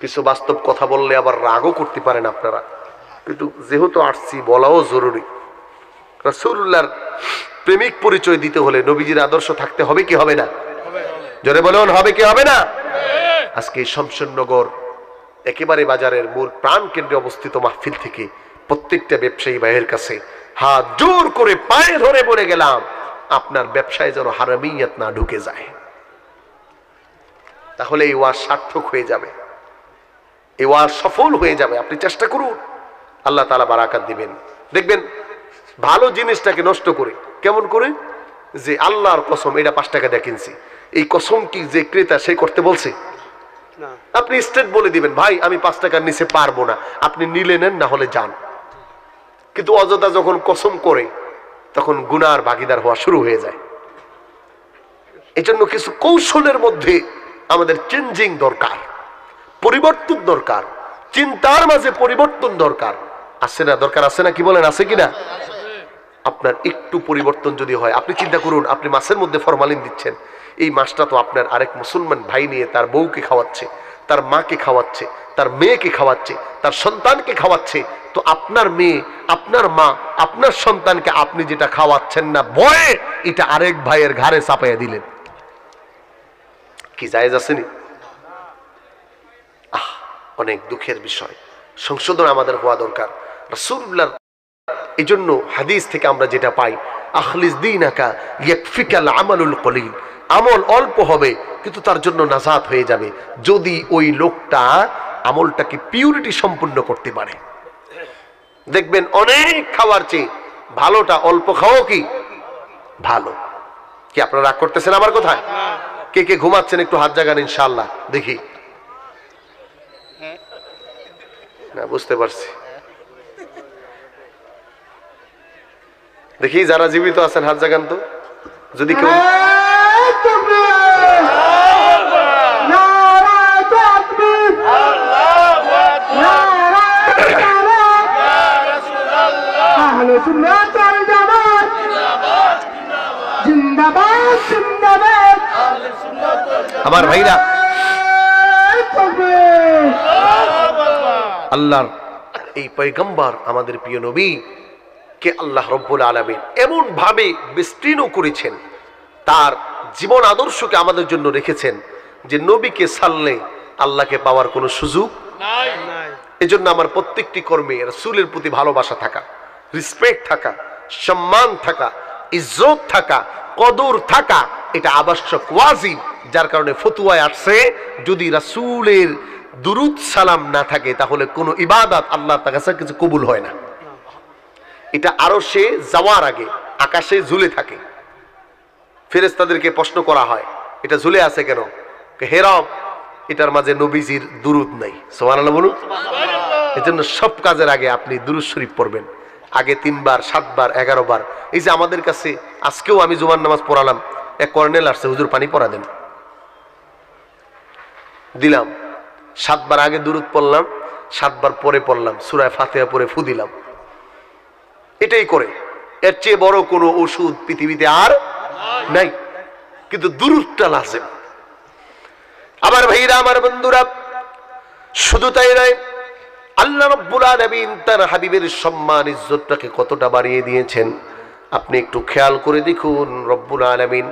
কিছু বাস্তব কথা বললে আবার রাগও করতে পারেন আপনারা, কিন্তু যেহেতু আসছি বলাও জরুরি। রাসূলুল্লাহর প্রেমিক পরিচয় দিতে হলে নবীজির আদর্শ থাকতে হবে কি হবে না? জোরে বলুন, হবে কি হবে না? আজকে শমশেরনগর একেবারে বাজারের মূল প্রাণ কেন্দ্রে অবস্থিত মাহফিল থেকে প্রত্যেকটা ব্যবসায়ী ভাইয়ের কাছে হাত জোর করে পায়ে ধরে বলে গেলাম, আপনার ব্যবসায় যেন হারামিয়াত না ঢুকে যায়, তাহলে এই ওয়াজ সার্থক হয়ে যাবে, এই ওয়াজ সফল হয়ে যাবে। আপনি চেষ্টা করুন, আল্লাহ তাআলা বারাকাত দিবেন। দেখবেন ভালো জিনিসটাকে নষ্ট করে, কেমন করে? যে আল্লাহর কসম, এটা 5 টাকা দিয়ে কিনছি, এই কসম কি যে ক্রেতা সে করতে বলছে? আপনি স্টেট বলে দিবেন, ভাই আমি 5 টাকার নিচে পারবো না, আপনি নিলে নেন, না হলে যান। কিন্তু অযথা যখন কসম করে, তখন গুনার ভাগীদার হওয়া শুরু হয়ে যায়। এই জন্য কিছু কৌশলের মধ্যে আমাদের চেঞ্জিং দরকার, পরিবর্তন দরকার, চিন্তার মাঝে পরিবর্তন দরকার। আছে না? দরকার আছে না? কি বলেন, আছে কিনা? আপনার একটু পরিবর্তন যদি হয়, আপনি চিন্তা করুন, আপনি মাছের মধ্যে ফরমালিন দিচ্ছেন, এই মাছটা তো আপনার আরেক মুসলমান ভাই নিয়ে তার বউকে খাওয়াচ্ছে, তার মাকে খাওয়াচ্ছে, তার মেয়েকে খাওয়াচ্ছে, তার সন্তানকে খাওয়াচ্ছে। তো আপনার মেয়ে, আপনার মা, আপনার সন্তানকে আপনি যেটা খাওয়াচ্ছেন না ভয়ে, এটা আরেক ভাইয়ের ঘাড়ে চাপাইয়া দিলেন, কি জায়েজ আসেনি? অনেক দুঃখের বিষয়। সংশোধন আমাদের হওয়া দরকার। রাসূলুল্লাহর এই জন্য হাদিস থেকে আমরা যেটা পাই, আখলিস দীনাকা ইয়াকফিকাল আমালুল কলিল, আমল অল্প হবে কিন্তু তার জন্য নাজাত হয়ে যাবে, যদি ওই লোকটা আমলটাকে পিউরিটি সম্পূর্ণ করতে পারে। দেখবেন অনেক খাওয়ার চেয়ে ভালোটা অল্প খাওয়া কি ভালো। কি আপনারা রাগ করতেছেন আমার কথায়? কে কে ঘুমাচ্ছেন একটু হাত জাগান ইনশাআল্লাহ, দেখি। না, বুঝতে পারছি। দেখি যারা জীবিত আছেন হাত জাগান তো, যদি কেউ আমার ভাইরা, আল্লাহর এই পয়গম্বর আমাদের প্রিয় নবী কে আল্লাহ রব্বুল আলামিন এমন ভাবে বিস্তীর্ণ করেছেন, তার জীবন আদর্শকে আমাদের জন্য রেখেছেন যে নবীকে ছাড়লে আল্লাহকে পাওয়ার কোনো সুযোগ নাই। এজন্য আমার প্রত্যেকটি কর্মে রাসূলের প্রতি ভালোবাসা থাকা, রেসপেক্ট থাকা, সম্মান থাকা, ইজ্জত থাকা, কদর থাকা, এটা আবশ্যক, ওয়াজিব। যার কারণে ফতুয়ায় আসছে, যদি রাসূলের দুরুদ সালাম না থাকে তাহলে কোনো ইবাদত আল্লাহ তাআলার কাছে কিছু কবুল হয় না। এটা আরশে যাওয়ার আগে আকাশে ঝুলে থাকে। ফেরেশতাদেরকে প্রশ্ন করা হয় এটা ঝুলে আছে কেন? হে রব, এটার মাঝে নবীজির দুরুদ নাই। সুবহানাল্লাহ বলুন। এজন্য সব কাজের আগে আপনি দুরুদ শরীফ পড়বেন, আগে 3 বার 7 বার 11 বার। এই যে আমাদের কাছে আজকেও আমি জুমার নামাজ পড়ালাম, এক কর্নেল আসছে, হুজুর পানি পড়া দেন, দিলাম। 7 বার আগে দুরুদ পড়লাম, 7 বার পরে পড়লাম, সূরা ফাতিহা পড়ে ফু দিলাম। এটাই করে, এর চেয়ে বড় কোনো ওষুধ পৃথিবীতে আর নাই। কিন্তু দুরুদটা লাজিম। আমার ভাইরা, আমার বন্ধুরা, শুধু তাই নয়, আল্লাহ রাব্বুল আলামিন তার হাবিবের সম্মান ইজ্জতটাকে কতটা বাড়িয়ে দিয়েছেন আপনি একটু খেয়াল করে দেখুন। রব্বুল আলামিন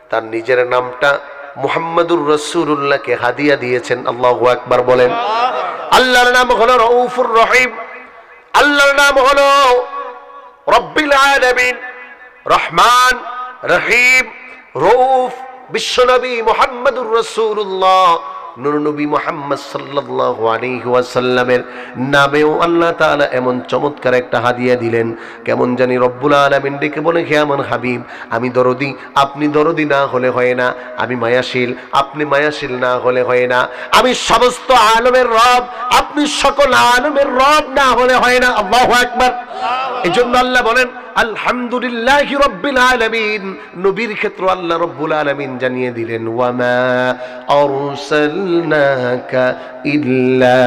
তার নিজের নামটা মুহাম্মাদুর রাসূলুল্লাহকে হাদিয়া দিয়েছেন। আল্লাহু আকবার বলেন। আল্লাহর নাম হলো রউফুর রহিম, আল্লাহর নাম হলো রব্বুল আলামিন, রহমান, রহিম, রউফ। বিশ্বনবী মুহাম্মাদুর রাসূলুল্লাহ নূর নবী মুহাম্মদ সাল্লাল্লাহু আলাইহি ওয়াসাল্লামের নামেও আল্লাহ তাআলা এমন চমৎকার একটা হাদিয়া দিলেন। কেমন জানি রব্বুল আলামিন ডেকে বলে, হে আমার হাবিব, আমি দরদি, আপনি দরদি না হলে হয় না। আমি মায়াশীল, আপনি মায়াশীল না হলে হয় না। আমি সমস্ত আলমের রব, আপনি সকল আলমের রব না হলে হয় না। আল্লাহু আকবার। এজন্য আল্লাহ বলেন আলহামদুলিল্লাহি রাব্বিল আলামিন। নবীর ক্ষেত্রে আল্লাহ রাব্বুল আলামিন জানিয়ে দিলেন, ওয়ামা আরসালনাকা ইল্লা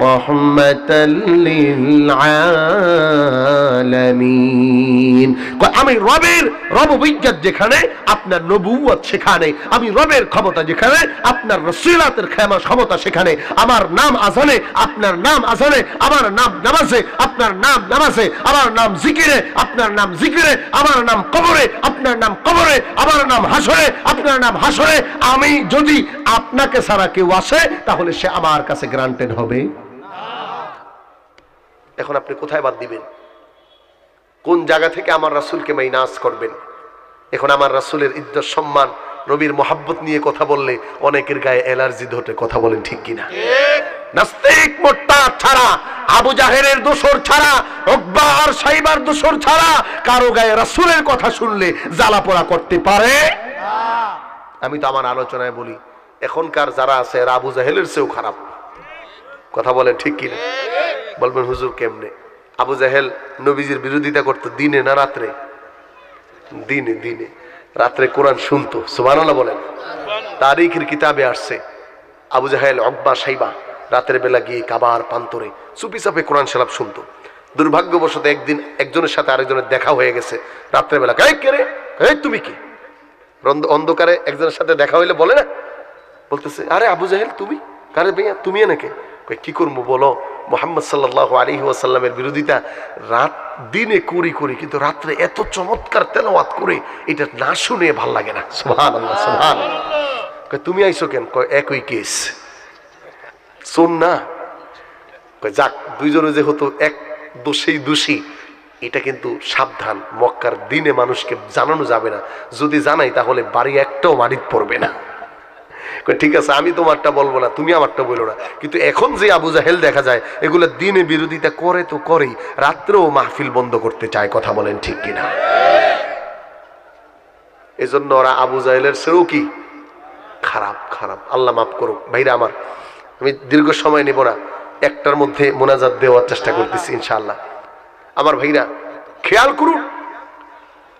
রাহমাতাল লিল আলামিন। আমি রবের রববিজ্ঞাত যেখানে, আপনার নবুয়ত সেখানে। আমি রবের ক্ষমতা যেখানে, আপনার রাসূলাতের ক্ষমতা সেখানে। আমার নাম আযানে, আপনার নাম আযানে। আমার নাম নামাজে, আপনার নাম নামাজে। আমার নাম জিকিরে, আপনার নাম জিকিরে। আমার নাম কবরে, আপনার নাম কবরে। আমার নাম হাসরে, আপনার নাম হাসরে। আমি যদি আপনাকে ছাড়া কেউ আসে তাহলে সে আমার কাছে গ্রান্টেড হবে। এখন আপনি কোথায় বাদ দিবেন? কোন জায়গা থেকে আমার রাসূলকে মাইনাস করবেন? এখন আমার রাসূলের ইজ্জত, সম্মান, নবীর মোহাব্বত নিয়ে কথা বললে অনেকের গায়ে অ্যালার্জি ধরে। কথা বলেন ঠিক কিনা? নাস্তিক মোরতাদ ছাড়া, আবু জাহেলের দোসর ছাড়া, উকবা আর সাইবার দোসর ছাড়া কারো গায়ে রাসূলের কথা শুনলে জ্বালা পোড়া করতে পারে না। আমি তো আমার আলোচনায় বলি, এখনকার যারা আছে এরা আবু জাহেলের চেয়েও খারাপ। কথা বলেন ঠিক কিনা? বলবেন হুজুর কেমনে? আবু জাহেল নবীজির বিরোধিতা করতো দিনে না রাত্রে? দিনে। দিনে। রাত্রে কোরআন শুনতো। সুবহানাল্লাহ বলেন। তারিখের কিতাবে আসছে আবু জাহেল, উকবা, সাইবা রাতের বেলা গিয়ে কাবার প্রান্তরে চুপি চাপে কোরআন শরীফ শুনতো। দুর্ভাগ্যবশত একদিন একজনের সাথে আরেকজনের দেখা হয়ে গেছে রাত্রেবেলা। কে রে? তুমি কি? অন্ধকারে একজনের সাথে দেখা হইলে বলে না, বলতেছে, আরে আবু জাহেল তুমি? কারে ভাইয়া তুমি? এনেকে কি করবো বলো? মুহাম্মদ সাল্লাল্লাহু আলাইহি ওয়াসাল্লামের বিরোধিতা রাত দিনে করি, কিন্তু রাত্রে এত চমৎকার তেলাওয়াত করে এটা না শুনে ভাল লাগে না। সুবহানাল্লাহ, সুবহানাল্লাহ। তুমি আইছো কেন? একই কেস, শোন না। যাক, দুইজনে যেহেতু এক দোষেই দোষী, এটা কিন্তু সাবধান, মক্কার দিনে মানুষকে জানানো যাবে না। যদি জানাই তাহলে বাড়ি একটাও মাটিতে পড়বে না। ঠিক আছে, আমি তোমারটা বলবো না, তুমি আমারটা বলো না। কিন্তু এখন যে আবু জাহেল দেখা যায় এগুলো দিনে বিরোধিতা করে তো করেই, রাত্রেও মাহফিল বন্ধ করতে চায়। কথা বলেন ঠিক কিনা? এজন্য ওরা আবু জাহেলের চেয়েও কি খারাপ। আল্লাহ মাফ করুক। ভাইরা আমার, আমি দীর্ঘ সময় নেব না, একটার মধ্যে মোনাজাত দেওয়ার চেষ্টা করতেছি ইনশাআল্লাহ। আমার ভাইরা খেয়াল করুন,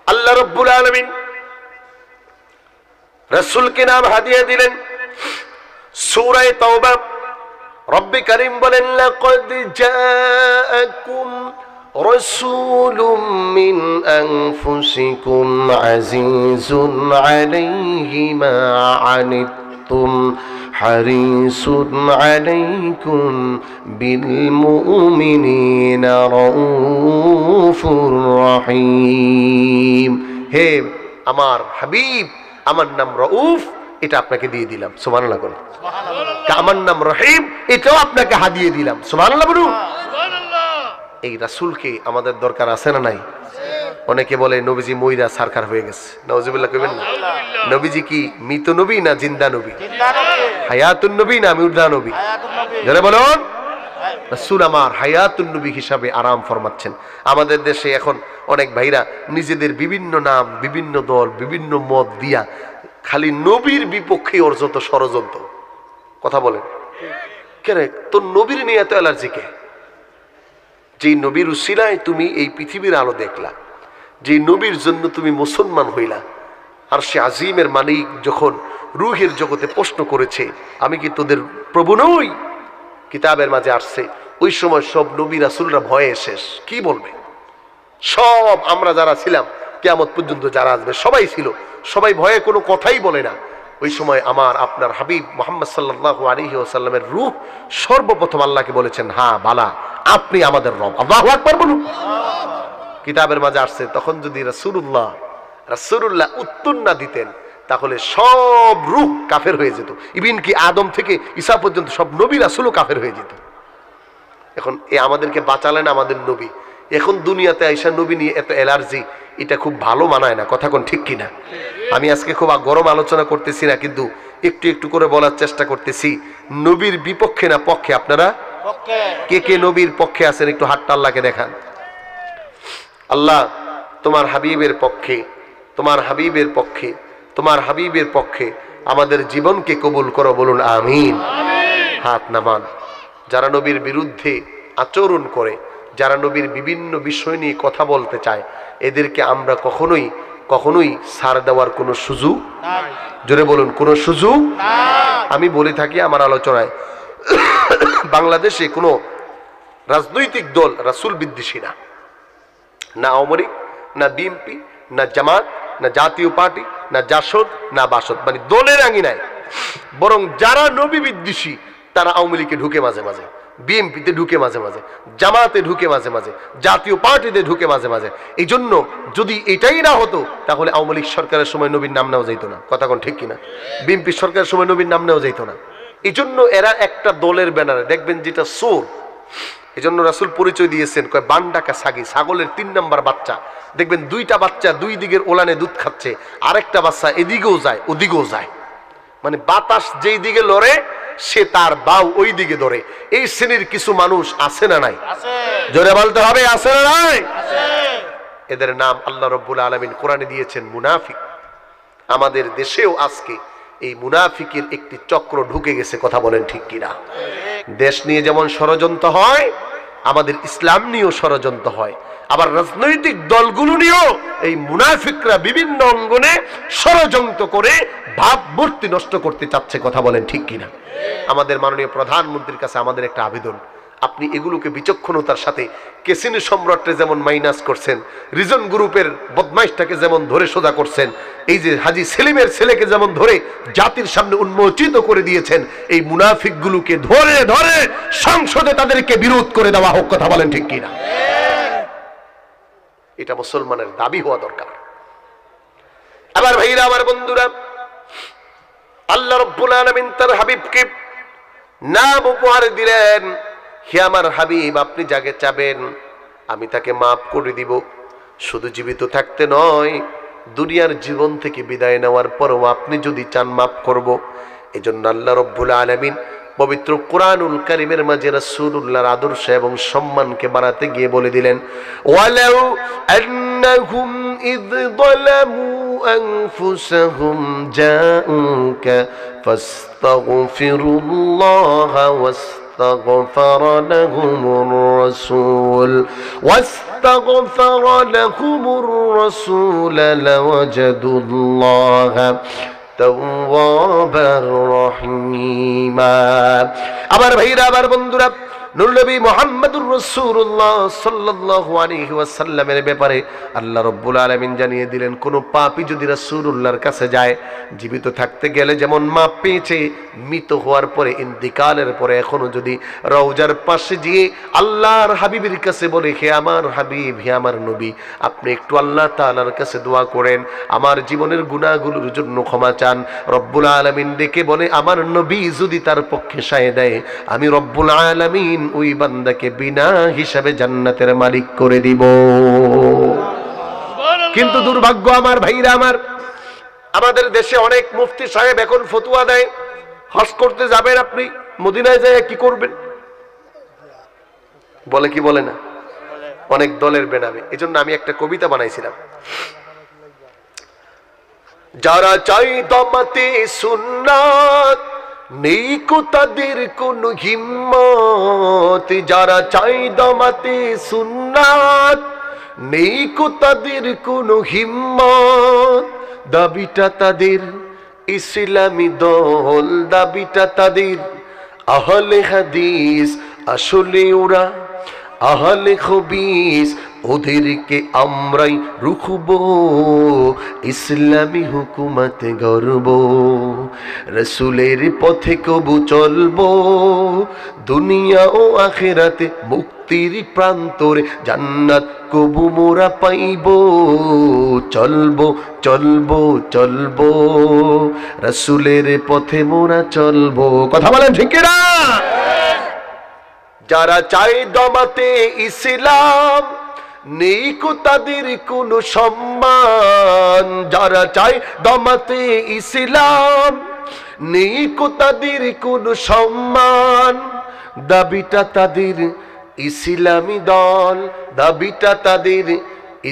আল্লাহ রাব্বুল আলামিন রাসূলকে নাম হাদিয়া দিলেন। সূরা তাওবা রব্বে কারীম বলেন, লাকাদ জাআকুম রাসূলুম মিন আনফুসিকুম আজিজুন আলাইহি মা আনিতুম হারিসুন আলাইকুম বিল মুমিনিনা রাউফুর রহিম। হে আমার হাবিব, আমার নাম রউফ, এটা আপনাকে দিয়ে দিলাম। সুবহানাল্লাহ বলুন। আমার নাম রহিম, এটাও আপনাকে হাদিয়ে দিলাম। সুবহানাল্লাহ বলুন। এই রাসূলকে আমাদের দরকার আছে না নাই? অনেকে বলে নবীজি মইরা সারকার হয়ে গেছে। নাউজুবিল্লাহ কইবেন না। নবীজি কি মৃত নবী না জিন্দা নবী? হায়াতুন নবী না মুর্দা নবী? যারা বলুন রাসূল আমার হায়াতুন নবী হিসাবে আরাম ফরমাচ্ছেন। আমাদের দেশে এখন অনেক ভাইরা নিজেদের বিভিন্ন নাম, বিভিন্ন দল, বিভিন্ন মত দিয়া খালি নবীর বিপক্ষে ওর যত ষড়যন্ত্র। কথা বলেন কেন? তোর নবীর নিয়ে এত অ্যালার্জি কে? যেই নবীর উসিলায় তুমি এই পৃথিবীর আলো দেখলা, যেই নবীর জন্য তুমি মুসলমান হইলা, আর সে আজিমের মালিক যখন রুহের জগতে প্রশ্ন করেছে আমি কি তোদের প্রভু নই, কিতাবের মাঝে আসছে, ওই সময় সব নবী রাসূলরা ভয়ে শেষ। কি বলবে? সব আমরা যারা ছিলাম কিয়ামত পর্যন্ত যারা আসবে সবাই ছিল, সবাই ভয়ে কোনো কথাই বলে না। ওই সময় আমার আপনার হাবিব মুহাম্মদ সাল্লাল্লাহু আলাইহি ওয়াসাল্লামের রূহ সর্বপ্রথম আল্লাহকে বলেছেন, হ্যাঁ বালা আপনি আমাদের রব। আল্লাহু আকবার বলুন। কিতাবের মাঝে আসছে তখন যদি রাসূলুল্লাহ উত্তর না দিতেন তাহলে সব রূহ কাফের হয়ে যেত। ইবিন কি আদম থেকে ঈসা পর্যন্ত সব নবী রাসূলও কাফের হয়ে যেত। এখন আমাদেরকে বাঁচালেন আমাদের নবী। এখন দুনিয়াতে আইসা নবী নিয়ে এত অ্যালার্জি, এটা খুব ভালো মানায় না। কথা কোন ঠিক কিনা? আমি আজকে খুব গরম আলোচনা করতেছি না, কিন্তু একটু একটু করে বলার চেষ্টা করতেছি। নবীর বিপক্ষে না পক্ষে? আপনারা কে কে নবীর পক্ষে আছেন একটু হাতটা আল্লাহকে দেখান। আল্লাহ তোমার হাবিবের পক্ষে, তোমার হাবিবের পক্ষে, তোমার হাবিবের পক্ষে আমাদের জীবনকে কবুল করো, বলুন আমিন। হাত নামান। যারা নবীর বিরুদ্ধে আচরণ করে, যারা নবীর বিভিন্ন বিষয় নিয়ে কথা বলতে চায়, এদেরকে আমরা কখনোই কখনোই ছাড় দেওয়ার কোনো সুযোগ, জোরে বলুন, কোনো সুযোগ। আমি বলে থাকি আমার আলোচনায়, বাংলাদেশে কোনো রাজনৈতিক দল রাসূল বিদ্বেষী না, না আওয়ামী লীগ, না বিএনপি, না জামাত, না জাতীয় পার্টি, না জাসদ, না বাসদ, মানে দলের আঙিনায়। বরং যারা নবী বিদ্বেষী তারা আওয়ামী লীগে ঢুকে মাঝে মাঝে, বিএনপিতে ঢুকে মাঝে মাঝে, জামাতে ঢুকে মাঝে মাঝে, জাতীয় পার্টিতে ঢুকে মাঝে মাঝে। এই জন্য যদি এটাই না হতো তাহলে আওয়ামী লীগ সরকারের সময় নবীর নাম নেওয়া যেত না। কথা কোন ঠিক কিনা? বিএনপি সরকারের সময় নবীর নাম নেওয়া যেত না। এই জন্য এরা একটা দলের ব্যানারে দেখবেন যেটা চোর। এই জন্য রাসূল পরিচয় দিয়েছেন, কয় বান্ডাকা সাগি, ছাগলের 3 নাম্বার বাচ্চা। দেখবেন দুইটা বাচ্চা দুই দিকের ওলানে দুধ খাচ্ছে, আরেকটা বাচ্চা এদিকেও যায় ওদিকেও যায়, মানে বাতাস যেই দিকে লড়ে সে তার বাউ ওই দিকে ধরে। এই শ্রেণীর কিছু মানুষ আছে না নাই? জোরে বলতে হবে, আছে না নাই? এদের নাম আল্লাহ রাব্বুল আলামিন কোরআনে দিয়েছেন মুনাফিক। আমাদের দেশেও আজকে এই মুনাফিকের একটি চক্র ঢুকে গেছে। কথা বলেন ঠিক কিনা? দেশ নিয়ে যেমন ষড়যন্ত্র হয়, আমাদের ইসলাম নিয়েও ষড়যন্ত্র হয়। আবার রাজনৈতিক দলগুলো নিয়েও এই মুনাফিকরা বিভিন্ন অঙ্গনে ষড়যন্ত্র করে ভাবমূর্তি নষ্ট করতে চাচ্ছে। কথা বলেন ঠিক কিনা? আমাদের মাননীয় প্রধানমন্ত্রীর কাছে আমাদের একটা আবেদন, আপনি এগুলোকে বিচক্ষণতার সাথে কেসিনি সম্রাটে যেমন মাইনাস করছেন, রিজন গ্রুপের বদমাইশটাকে যেমন ধরে সোজা করছেন, এই যে হাজী সেলিমের ছেলেকে যেমন ধরে জাতির সামনে উন্মোচিত করে দিয়েছেন, এই মুনাফিকগুলোকে ধরে ধরে সংসদে তাদেরকে বিরোধ করে দেওয়া হোক। কথা বলেন ঠিক কিনা? এটা মুসলমানের দাবি হওয়া দরকার। আবার ভাইরা, আমার বন্ধুরা, আল্লাহ রাব্বুল আলামিন তার হাবিবকে নাম উপহার দিলেন, হে আমার হাবিব, আপনি যাকে চাবেন আমি তাকে মাফ করে দিব। শুধু জীবিত থাকতে নয়, দুনিয়ার জীবন থেকে বিদায় নেওয়ার পরও আপনি যদি চান মাফ করব। এজন্য আল্লাহ রাব্বুল আলামিন পবিত্র কোরআনুল কারীমের মাঝে রাসূলুল্লাহর আদর্শ এবং সম্মানকে বাড়াতে গিয়ে বলে দিলেন, ওয়ালাউ আন্নাহুম ইয যালামু আনফুসাহুম জাউকা ফাস্তাগফিরুল্লাহা واستغفر لهم الرسول لوجدوا الله توابا رحيما। আবার ভাইরা, আবার বন্ধুরা, নূর নবী মুহাম্মদুর রাসূলুল্লাহ সাল্লাল্লাহু আলাইহি ওয়াসাল্লামের ব্যাপারে আল্লাহ রাব্বুল আলামিন জানিয়ে দিলেন, কোন পাপী যদি রাসূলুল্লাহর কাছে যায়, জীবিত থাকতে গেলে যেমন মাপ পেয়েছে, মৃত হওয়ার পরে ইন্তিকালের পরে এখনো যদি রওজার পাশে গিয়ে আল্লাহর হাবিবের কাছে বলে, হে আমার হাবিব, হে আমার নবী, আপনি একটু আল্লাহ তাআলার কাছে দোয়া করেন, আমার জীবনের গুনাহগুলোর জন্য ক্ষমা চান, রব্বুল আলামিন ডেকে বলে, আমার নবী যদি তার পক্ষে সায় দেয়, আমি রব্বুল আলামিন ওই বান্দাকে বিনা হিসাবে জান্নাতের মালিক করে দিব। কিন্তু দুর্ভাগ্য আমার ভাইরা আমার, আমাদের দেশে অনেক মুফতি সাহেব এখন ফতোয়া দেয়, হজ করতে যাবেন আপনি, মদিনায় যায় কি করবেন? বলে কি বলে না? অনেক দলের বেনামে। এই জন্য আমি একটা কবিতা বানাইছিলাম, যারা চাই দমাতে সুন্নাত নেই কো তাদের কোন হিম্মত, যারা চাই দমাতে সুন্নাত নেই কো তাদের কোন হিম্মত, দাবিটা তাদের ইসলামী দল, দাবিটা তাদের আহলে হাদিস, আসলে ওরা আহলে খবিস, ওদেরকে আমরাই রুখবো, ইসলামী হুকুমত গর্ব, রসুলের পথে কবু চলবো, দুনিয়া ও আখিরাতে মুক্তির প্রান্তরে জান্নাত কবু মোরা পাইব, চলবো চলবো চলবো রসুলের পথে মোরা চলবো। কথা বলেন ঠিক না? যারা চায় দমাতে ইসলাম নেই কো তাদের কোনো সম্মান, যারা চায় দমাতে ইসলাম নেই কো তাদের কোনো সম্মান, দাবিটা তাদের ইসলামী দল, দাবিটা তাদের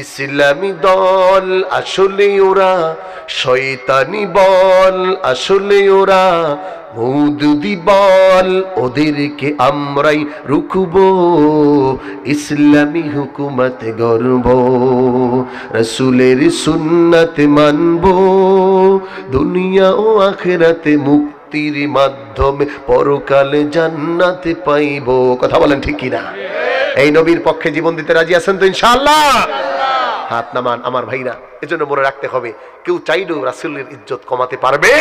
ইসলামী দল, আসলে ওরা শয়তানি বল, আসলে ওরা মওদুদি বল, ওদেরকে আমরাই রুখবো, ইসলামী হুকুমত গর্ব, রসুলের সুন্নাত মানবো, দুনিয়া ও আখিরাতে মুক্তির মাধ্যমে পরকালে জান্নাতে পাইব। কথা বলেন ঠিক কিনা? এই নবীর পক্ষে জীবন দিতে রাজি আছেন তো ইনশাআল্লাহ? হাত নামান আমার ভাইরা। এজন্য মনে রাখতে হবে, কেউ চাইলেও রাসূলের ইজ্জত কমাতে পারবে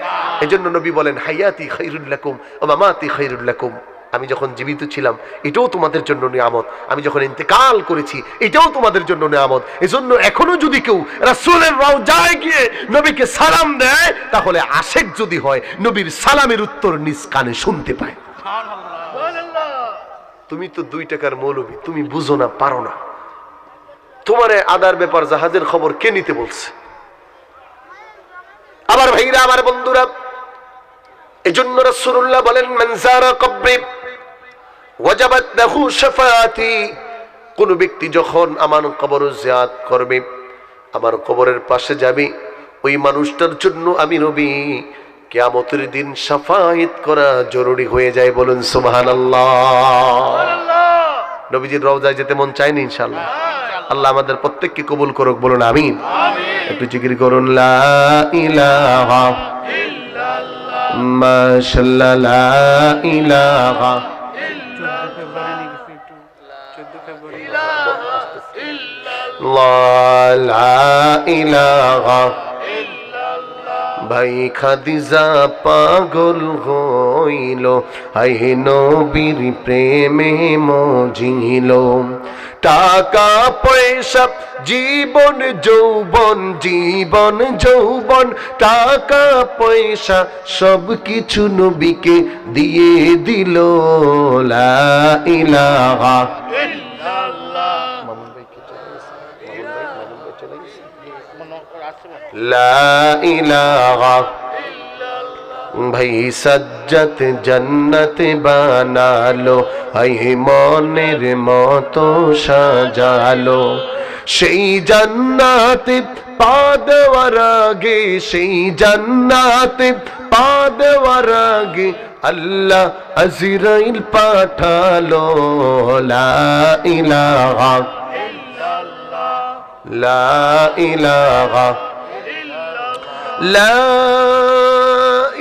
না। এজন্য নবী বলেন, হায়াতি খায়রুল লাকুম ওয়া মামাতি খায়রুল লাকুম। আমি যখন জীবিত ছিলাম এটাও তোমাদের জন্য নিয়ামত, আমি যখন ইন্তেকাল করেছি এটাও তোমাদের জন্য নিয়ামত। এজন্য এখনো যদি কেউ রাসূলের রওজায় গিয়ে নবীকে সালাম দেয়, তাহলে আশেক যদি হয় নবীর সালামের উত্তর নিজ কানে শুনতে পায়। তুমি তো 2 টাকার মৌলবি, তুমি বুঝো না, পারো না। তোমার আদার ব্যাপার জাহাজের খবর কে নিতে বলছে? আবার ভাইরা, আমার বন্ধুরা, এজন্য রাসূলুল্লাহ বলেন, মান যারা কবরি ওয়াজাবাত লাহু শাফাআতি। কোন ব্যক্তি যখন আমার কবর জিয়ারত করবে, আমার কবরের পাশে যাবে, ওই মানুষটার জন্য আমি নবী কিয়ামতের দিন শাফায়াত করা জরুরি হয়ে যায়। বলুন সুবহানাল্লাহ। নবীজির রওজায় যেতে মন চায়নি ইনশাআল্লাহ? আল্লাহ আমাদের প্রত্যেককে কবুল করুক, বলুন আমিন। একটু জিকির করুন, লা ইলাহা ইল্লাল্লাহ মাশাআল্লাহ, লা ইলাহা লা ইলাহা। ভাই খাদিজা পাগল হইল, হাই নবীর প্রেমে মজিল, টাকা পয়সা জীবন যৌবন, জীবন যৌবন, টাকা পয়সা সব কিছু নবীকে দিয়ে দিল। লা ইলাহা লা ইলাহা। ভাই সাজ্জাত জান্নাত বানালো, হাই মনের মতো সাজালো, সেই জান্নাতে পা দেওয়ার আগে, সেই জান্নাতে পা দেওয়ার আগে আল্লাহ আজরাইল পাঠালো। লা ইলাহা লা ইলাহা লা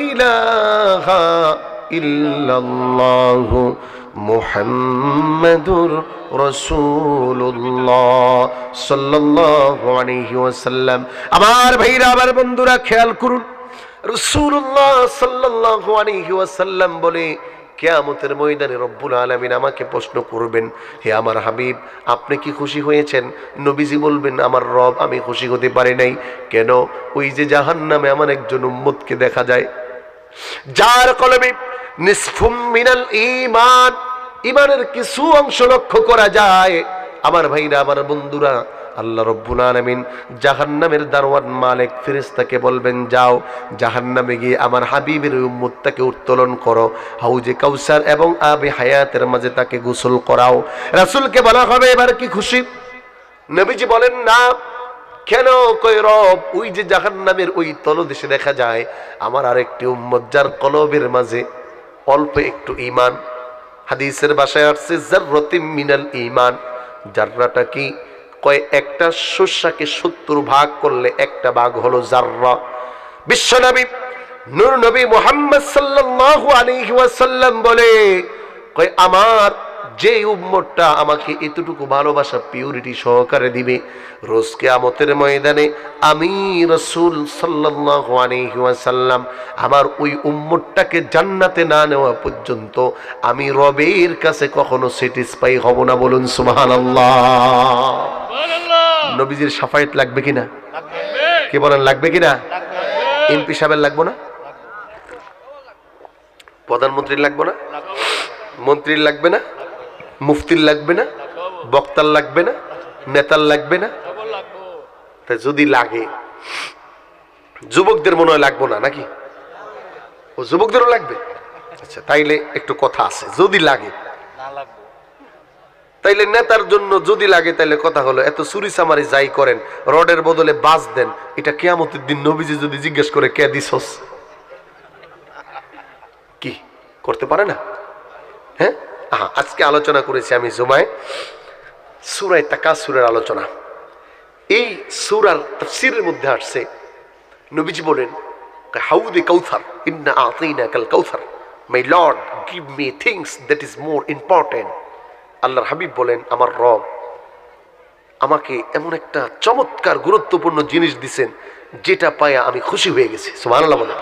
ইলাহা ইল্লাল্লাহু মুহাম্মাদুর রাসূলুল্লাহ সাল্লাল্লাহু আলাইহি ওয়াসাল্লাম। আমার ভাইরা, আমার বন্ধুরা, খেয়াল করুন, রাসূলুল্লাহ সাল্লাল্লাহু আলাইহি ওয়াসাল্লাম বলে, কিয়ামতের ময়দানে রব্বুল আলামিন আমাকে প্রশ্ন করবেন, হে আমার হাবিব, আপনি কি খুশি হয়েছেন? নবীজি বলবেন, আমার রব, আমি খুশি হতে পারি নাই। কেন? ওই যে জাহান্নামে আমার একজন উম্মতকে দেখা যায়, যার কলবে নিসফুম মিনাল ঈমান, ঈমানের কিছু অংশ লক্ষ্য করা যায়। আমার ভাইরা, আমার বন্ধুরা, আল্লাহ রব্বুল আলামিন জাহান্নামের দারওয়ান মালিক ফেরেশতাকে বলবেন, যাও জাহান্নামে গিয়ে আমার হাবিবের উম্মতটাকে উত্তোলন করো, হাউজে কাউসার এবং আবে হায়াতের মাঝে তাকে গোসল করাও। রাসূলকে বলা হবে, এবার কি খুশি? নবীজি বলেন, না। কেন? কই রব, ওই যে জাহান্নামের ওই তলদেশে দেখা যায় আমার আরেকটি উম্মত, যার কলবের মাঝে অল্প একটু ঈমান। হাদিসের ভাষায় আসছে যাররাতিম মিনাল ঈমান। জাররাটা কি? কয় একটা শস্যকে 70 ভাগ করলে একটা ভাগ হলো জাররা। বিশ্বনবী নূর নবী মুহাম্মদ সাল্লাল্লাহু আলাইহি ওয়াসাল্লাম বলে, কয় আমার যে উম্মতটা আমাকে এতটুকু ভালোবাসা পিউরিটি সহকারে দিবে, রোজ কিয়ামতের ময়দানে আমি রাসূল সাল্লাল্লাহু আলাইহি ওয়াসাল্লাম আমার ওই উম্মতটাকে জান্নাতে না নেওয়া পর্যন্ত আমি রবের কাছে কখনো স্যাটিসফাই হব না। বলুন সুবহানাল্লাহ। নবীজির শাফায়াত লাগবে কিনা? কি বলেন, লাগবে কিনা? এমপি সাহেবের লাগবে না? প্রধানমন্ত্রীর লাগবে না? মন্ত্রীর লাগবে না? মুফতির লাগবে না? বক্তার লাগবে না? নেতার লাগবে না? যদি লাগে, যুবকদের মনে হয় লাগবে না নাকি? ও যুবকদেরও লাগবে। আচ্ছা, তাইলে একটু কথা আছে, যদি লাগে তাইলে নেতার জন্য যদি লাগে, তাইলে কথা হলো এত চুরি চামারি যাই করেন, রডের বদলে বাস দেন, এটা কিয়ামতের দিন নবীজি যদি জিজ্ঞেস করে কে দিছস, কি করতে পারে না? হ্যাঁ, আজকে আলোচনা করেছি আমি জুমায় সূরা তাকাসুরের আলোচনা। এই সূরার তাফসীরের মধ্যে আসছে, নবীজি বলেন, হাউদে কাউসার, ইন্না আ'তাইনাকাল কাউসার, my lord give me things that is more important. আল্লাহর হাবিব বলেন, আমার রব আমাকে এমন একটা চমৎকার গুরুত্বপূর্ণ জিনিস দিছেন যেটা পায়া আমি খুশি হয়ে গেছি। সুবহানাল্লাহ বলেন।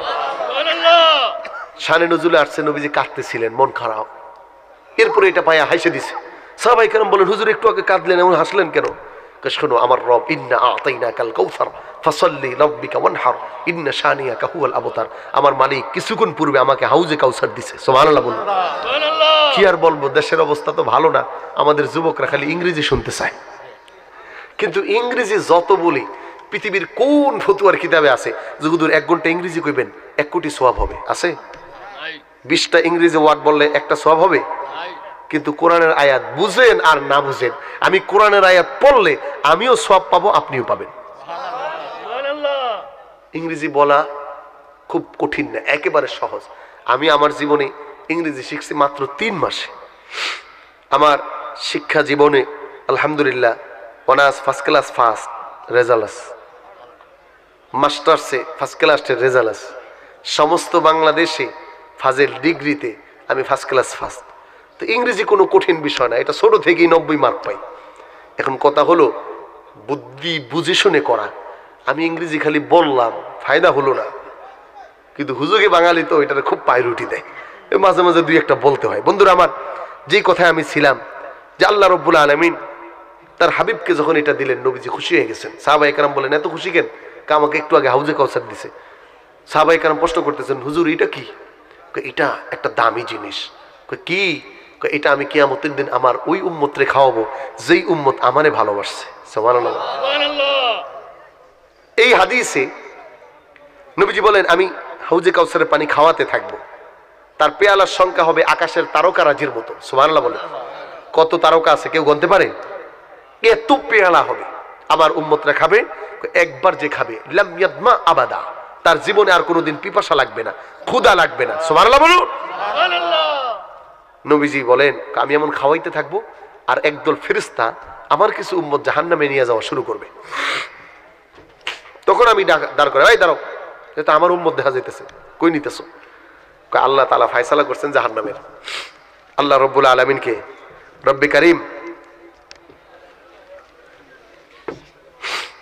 শানে নজুলে আসছে, নবীজি কাঁদতেছিলেন, মন খারাপ। এরপরে এটা পায়া হাসে দিছে। সাহাবায়ে কেরাম বলেন, হুজুর একটু আগে কাঁদলেন, এমন হাসলেন কেন? শোনো, আমার রব ইন্না আ'তাইনাকাল কাউসার ফাসাল্লি লিরাব্বিকা ওয়ানহার ইন্না শানিয়াকা হুয়াল আবতার, আমার মালিক কিছুক্ষণ পূর্বে আমাকে হাউজে কাউসার দিছে। সুবহানাল্লাহ বলুন। কি আর বলবো, দেশের অবস্থা তো ভালো না, আমাদের যুবকরা খালি ইংরেজি শুনতে চায়। কিন্তু ইংরেজি যত বলি, পৃথিবীর কোন ফতুয়ার কিতাবে আছে যে হুজুর 1 ঘন্টা ইংরেজি কইবেন 1 কোটি সওয়াব হবে? আছে? 20টা ইংরেজি ওয়ার্ড বললে একটা সওয়াব হবে? কিন্তু কোরআনের আয়াত বুঝেন আর না বুঝেন, আমি কোরআনের আয়াত পড়লে আমিও সওয়াব পাবো, আপনিও পাবেন। ইংরেজি বলা খুব কঠিন না, একেবারে সহজ। আমি আমার জীবনে ইংরেজি শিখছি মাত্র 3 মাসে। আমার শিক্ষা জীবনে আলহামদুলিল্লাহ honours first class first result আছে, মাস্টার্সে ফার্স্ট ক্লাসের রেজাল্ট আছে, সমস্ত বাংলাদেশে ফাজিল ডিগ্রিতে আমি ফার্স্ট ক্লাস ফার্স্ট। তো ইংরেজি কোনো কঠিন বিষয় না, এটা ছোট থেকেই 90 মার্ক পাই। এখন কথা হলো বুদ্ধি বুঝে শুনে করা। আমি ইংরেজি খালি বললাম, ফায়দা হলো না, কিন্তু হুজুগে বাঙালি তো এটাতে খুব পায়রুটি দেয়, মাঝে মাঝে 2-1টা বলতে হয়। বন্ধুরা আমার, যেই কথায় আমি ছিলাম যে আল্লাহ রব্বুল আলামিন তার হাবিবকে যখন এটা দিলেন, নবীজি খুশি হয়ে গেছেন। সাহাবায়ে কেরাম বলেন, এত খুশি কেন? আমাকে একটু আগে হাউজে কাউসার দিছে। সাহাবায়ে কেরাম প্রশ্ন করতেছেন, হুজুর এটা কি? এটা একটা দামি জিনিস। কি? এটা আমি কিয়ামতের দিন আমার ওই উম্মতরে খাওয়াবো যেই উম্মত আমারে ভালোবাসছে। সুবহানাল্লাহ। এই হাদিসে নবীজি বলেন, আমি হাউজে কাউসারের পানি খাওয়াতে থাকবো, তার পেয়ালার সংখ্যা হবে আকাশের তারকারাজির মতো। সুবহানাল্লাহ বলেন। কত তারকা আছে কেউ গুনতে পারে? এত পেয়ালা হবে, আমার উম্মতরা খাবে। একবার যে খাবে লাম ইয়াদমা আবাদা, তার জীবনে আর কোনোদিন পিপাসা লাগবে না, ক্ষুধা লাগবে না। সুবহানাল্লাহ বলুন। নবীজি বলেন, আমি এমন খাওয়াইতে থাকবো আর একদল ফেরেশতা আমার কিছু উম্মত জাহান্নামে নিয়ে যাওয়া শুরু করবে। তখন আমি দাঁড় করে, এই দাঁড়াও, এটা আমার উম্মত দেখা যাইতেছে, কই নিতেছো? আল্লাহ তাআলা ফয়সালা করছেন জাহান্নামের। আল্লাহ রব্বুল আলামিনকে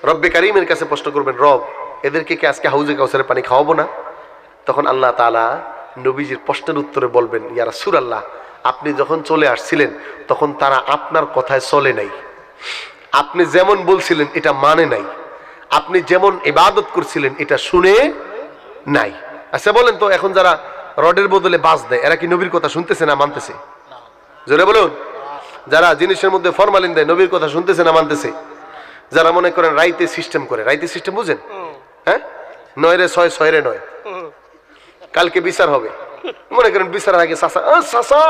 রব্বে কারীমের কাছে প্রশ্ন করবেন, রব এদেরকে কি আজকে হাউজে কাউসারের পানি খাওয়াবো না? তখন আল্লাহ তাআলা নবীজির প্রশ্নের উত্তরে বলবেন, ইয়া রাসূলুল্লাহ, আপনি যখন চলে আসছিলেন তখন তারা আপনার কথায় চলে নাই, আপনি যেমন বলছিলেন এটা মানে নাই, আপনি যেমন ইবাদত করছিলেন এটা শুনে নাই। আচ্ছা বলেন তো, এখন যারা রডের বদলে বাস দেয় এরা কি নবীর কথা শুনতেছে না মানতেছে? জোরে বলুন। যারা জিনিসের মধ্যে ফরমালিন দেয় নবীর কথা শুনতেছে না মানতেছে? যারা মনে করেন রাইতে সিস্টেম করে, রাইতে সিস্টেম বুঝেন? হ্যাঁ, 9 রে 6, 6 রে 9, কালকে বিচার হবে। মনে করেন বিচারের আগে চাচা, চাচা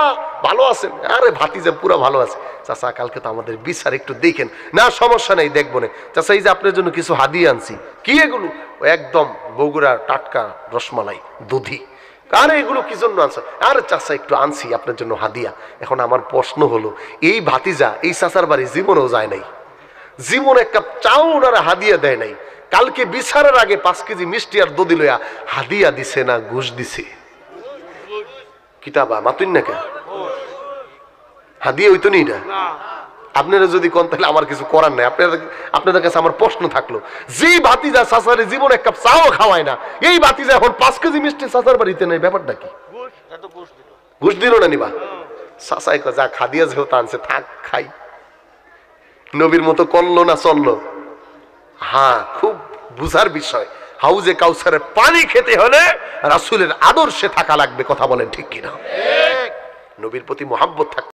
ভালো আছেন? আরে ভাতিজা পুরো ভালো আছে। চাচা কালকে তো আমাদের বিচার, একটু দেখেন। না সমস্যা নেই, দেখবো না। চাচা এই যে আপনার জন্য কিছু হাদিয়া আনছি। কি এগুলো? একদম বগুড়ার টাটকা রসমালাই, দুধি। আরে এগুলো কি জন্য আনছো? আরে চাচা একটু আনছি আপনার জন্য হাদিয়া। এখন আমার প্রশ্ন হলো, এই ভাতিজা এই চাচার বাড়ি জীবনেও যায় নাই, জীবন এক কাপ চাও ওনারা হাদিয়া দেয় নাই। কালকে বিচারের আগে 5 কেজি মিষ্টি আর দধি লইয়া হাদিয়া দিছে না ঘুষ দিছে? কিতাবা মাতুন না কে হাদিয়া হইতো নি না। আপনারা যদি কোন তাহলে আমার কিছু করার নাই। আপনাদের কাছে আমার প্রশ্ন থাকলো, যে ভাতিজা চাচারে জীবন এক কাপ চাও খাওয়ায় না, এই ভাতিজা এখন 5 কেজি মিষ্টি চাচার বাড়িতে নেই, ব্যাপারটা কি? ঘুষ দিল না নিবা? চাচাই যা খাদিয়া যেহেতু আনছে থাক খাই। নবীর মতো করলো না চললো? হ্যাঁ, খুব বুঝার বিষয়। হাউজে কাউসারের পানি খেতে হলে রাসূলের আদর্শে থাকা লাগবে। কথা বলেন ঠিক কিনা? নবীর প্রতি মোহাব্বত থাকবে।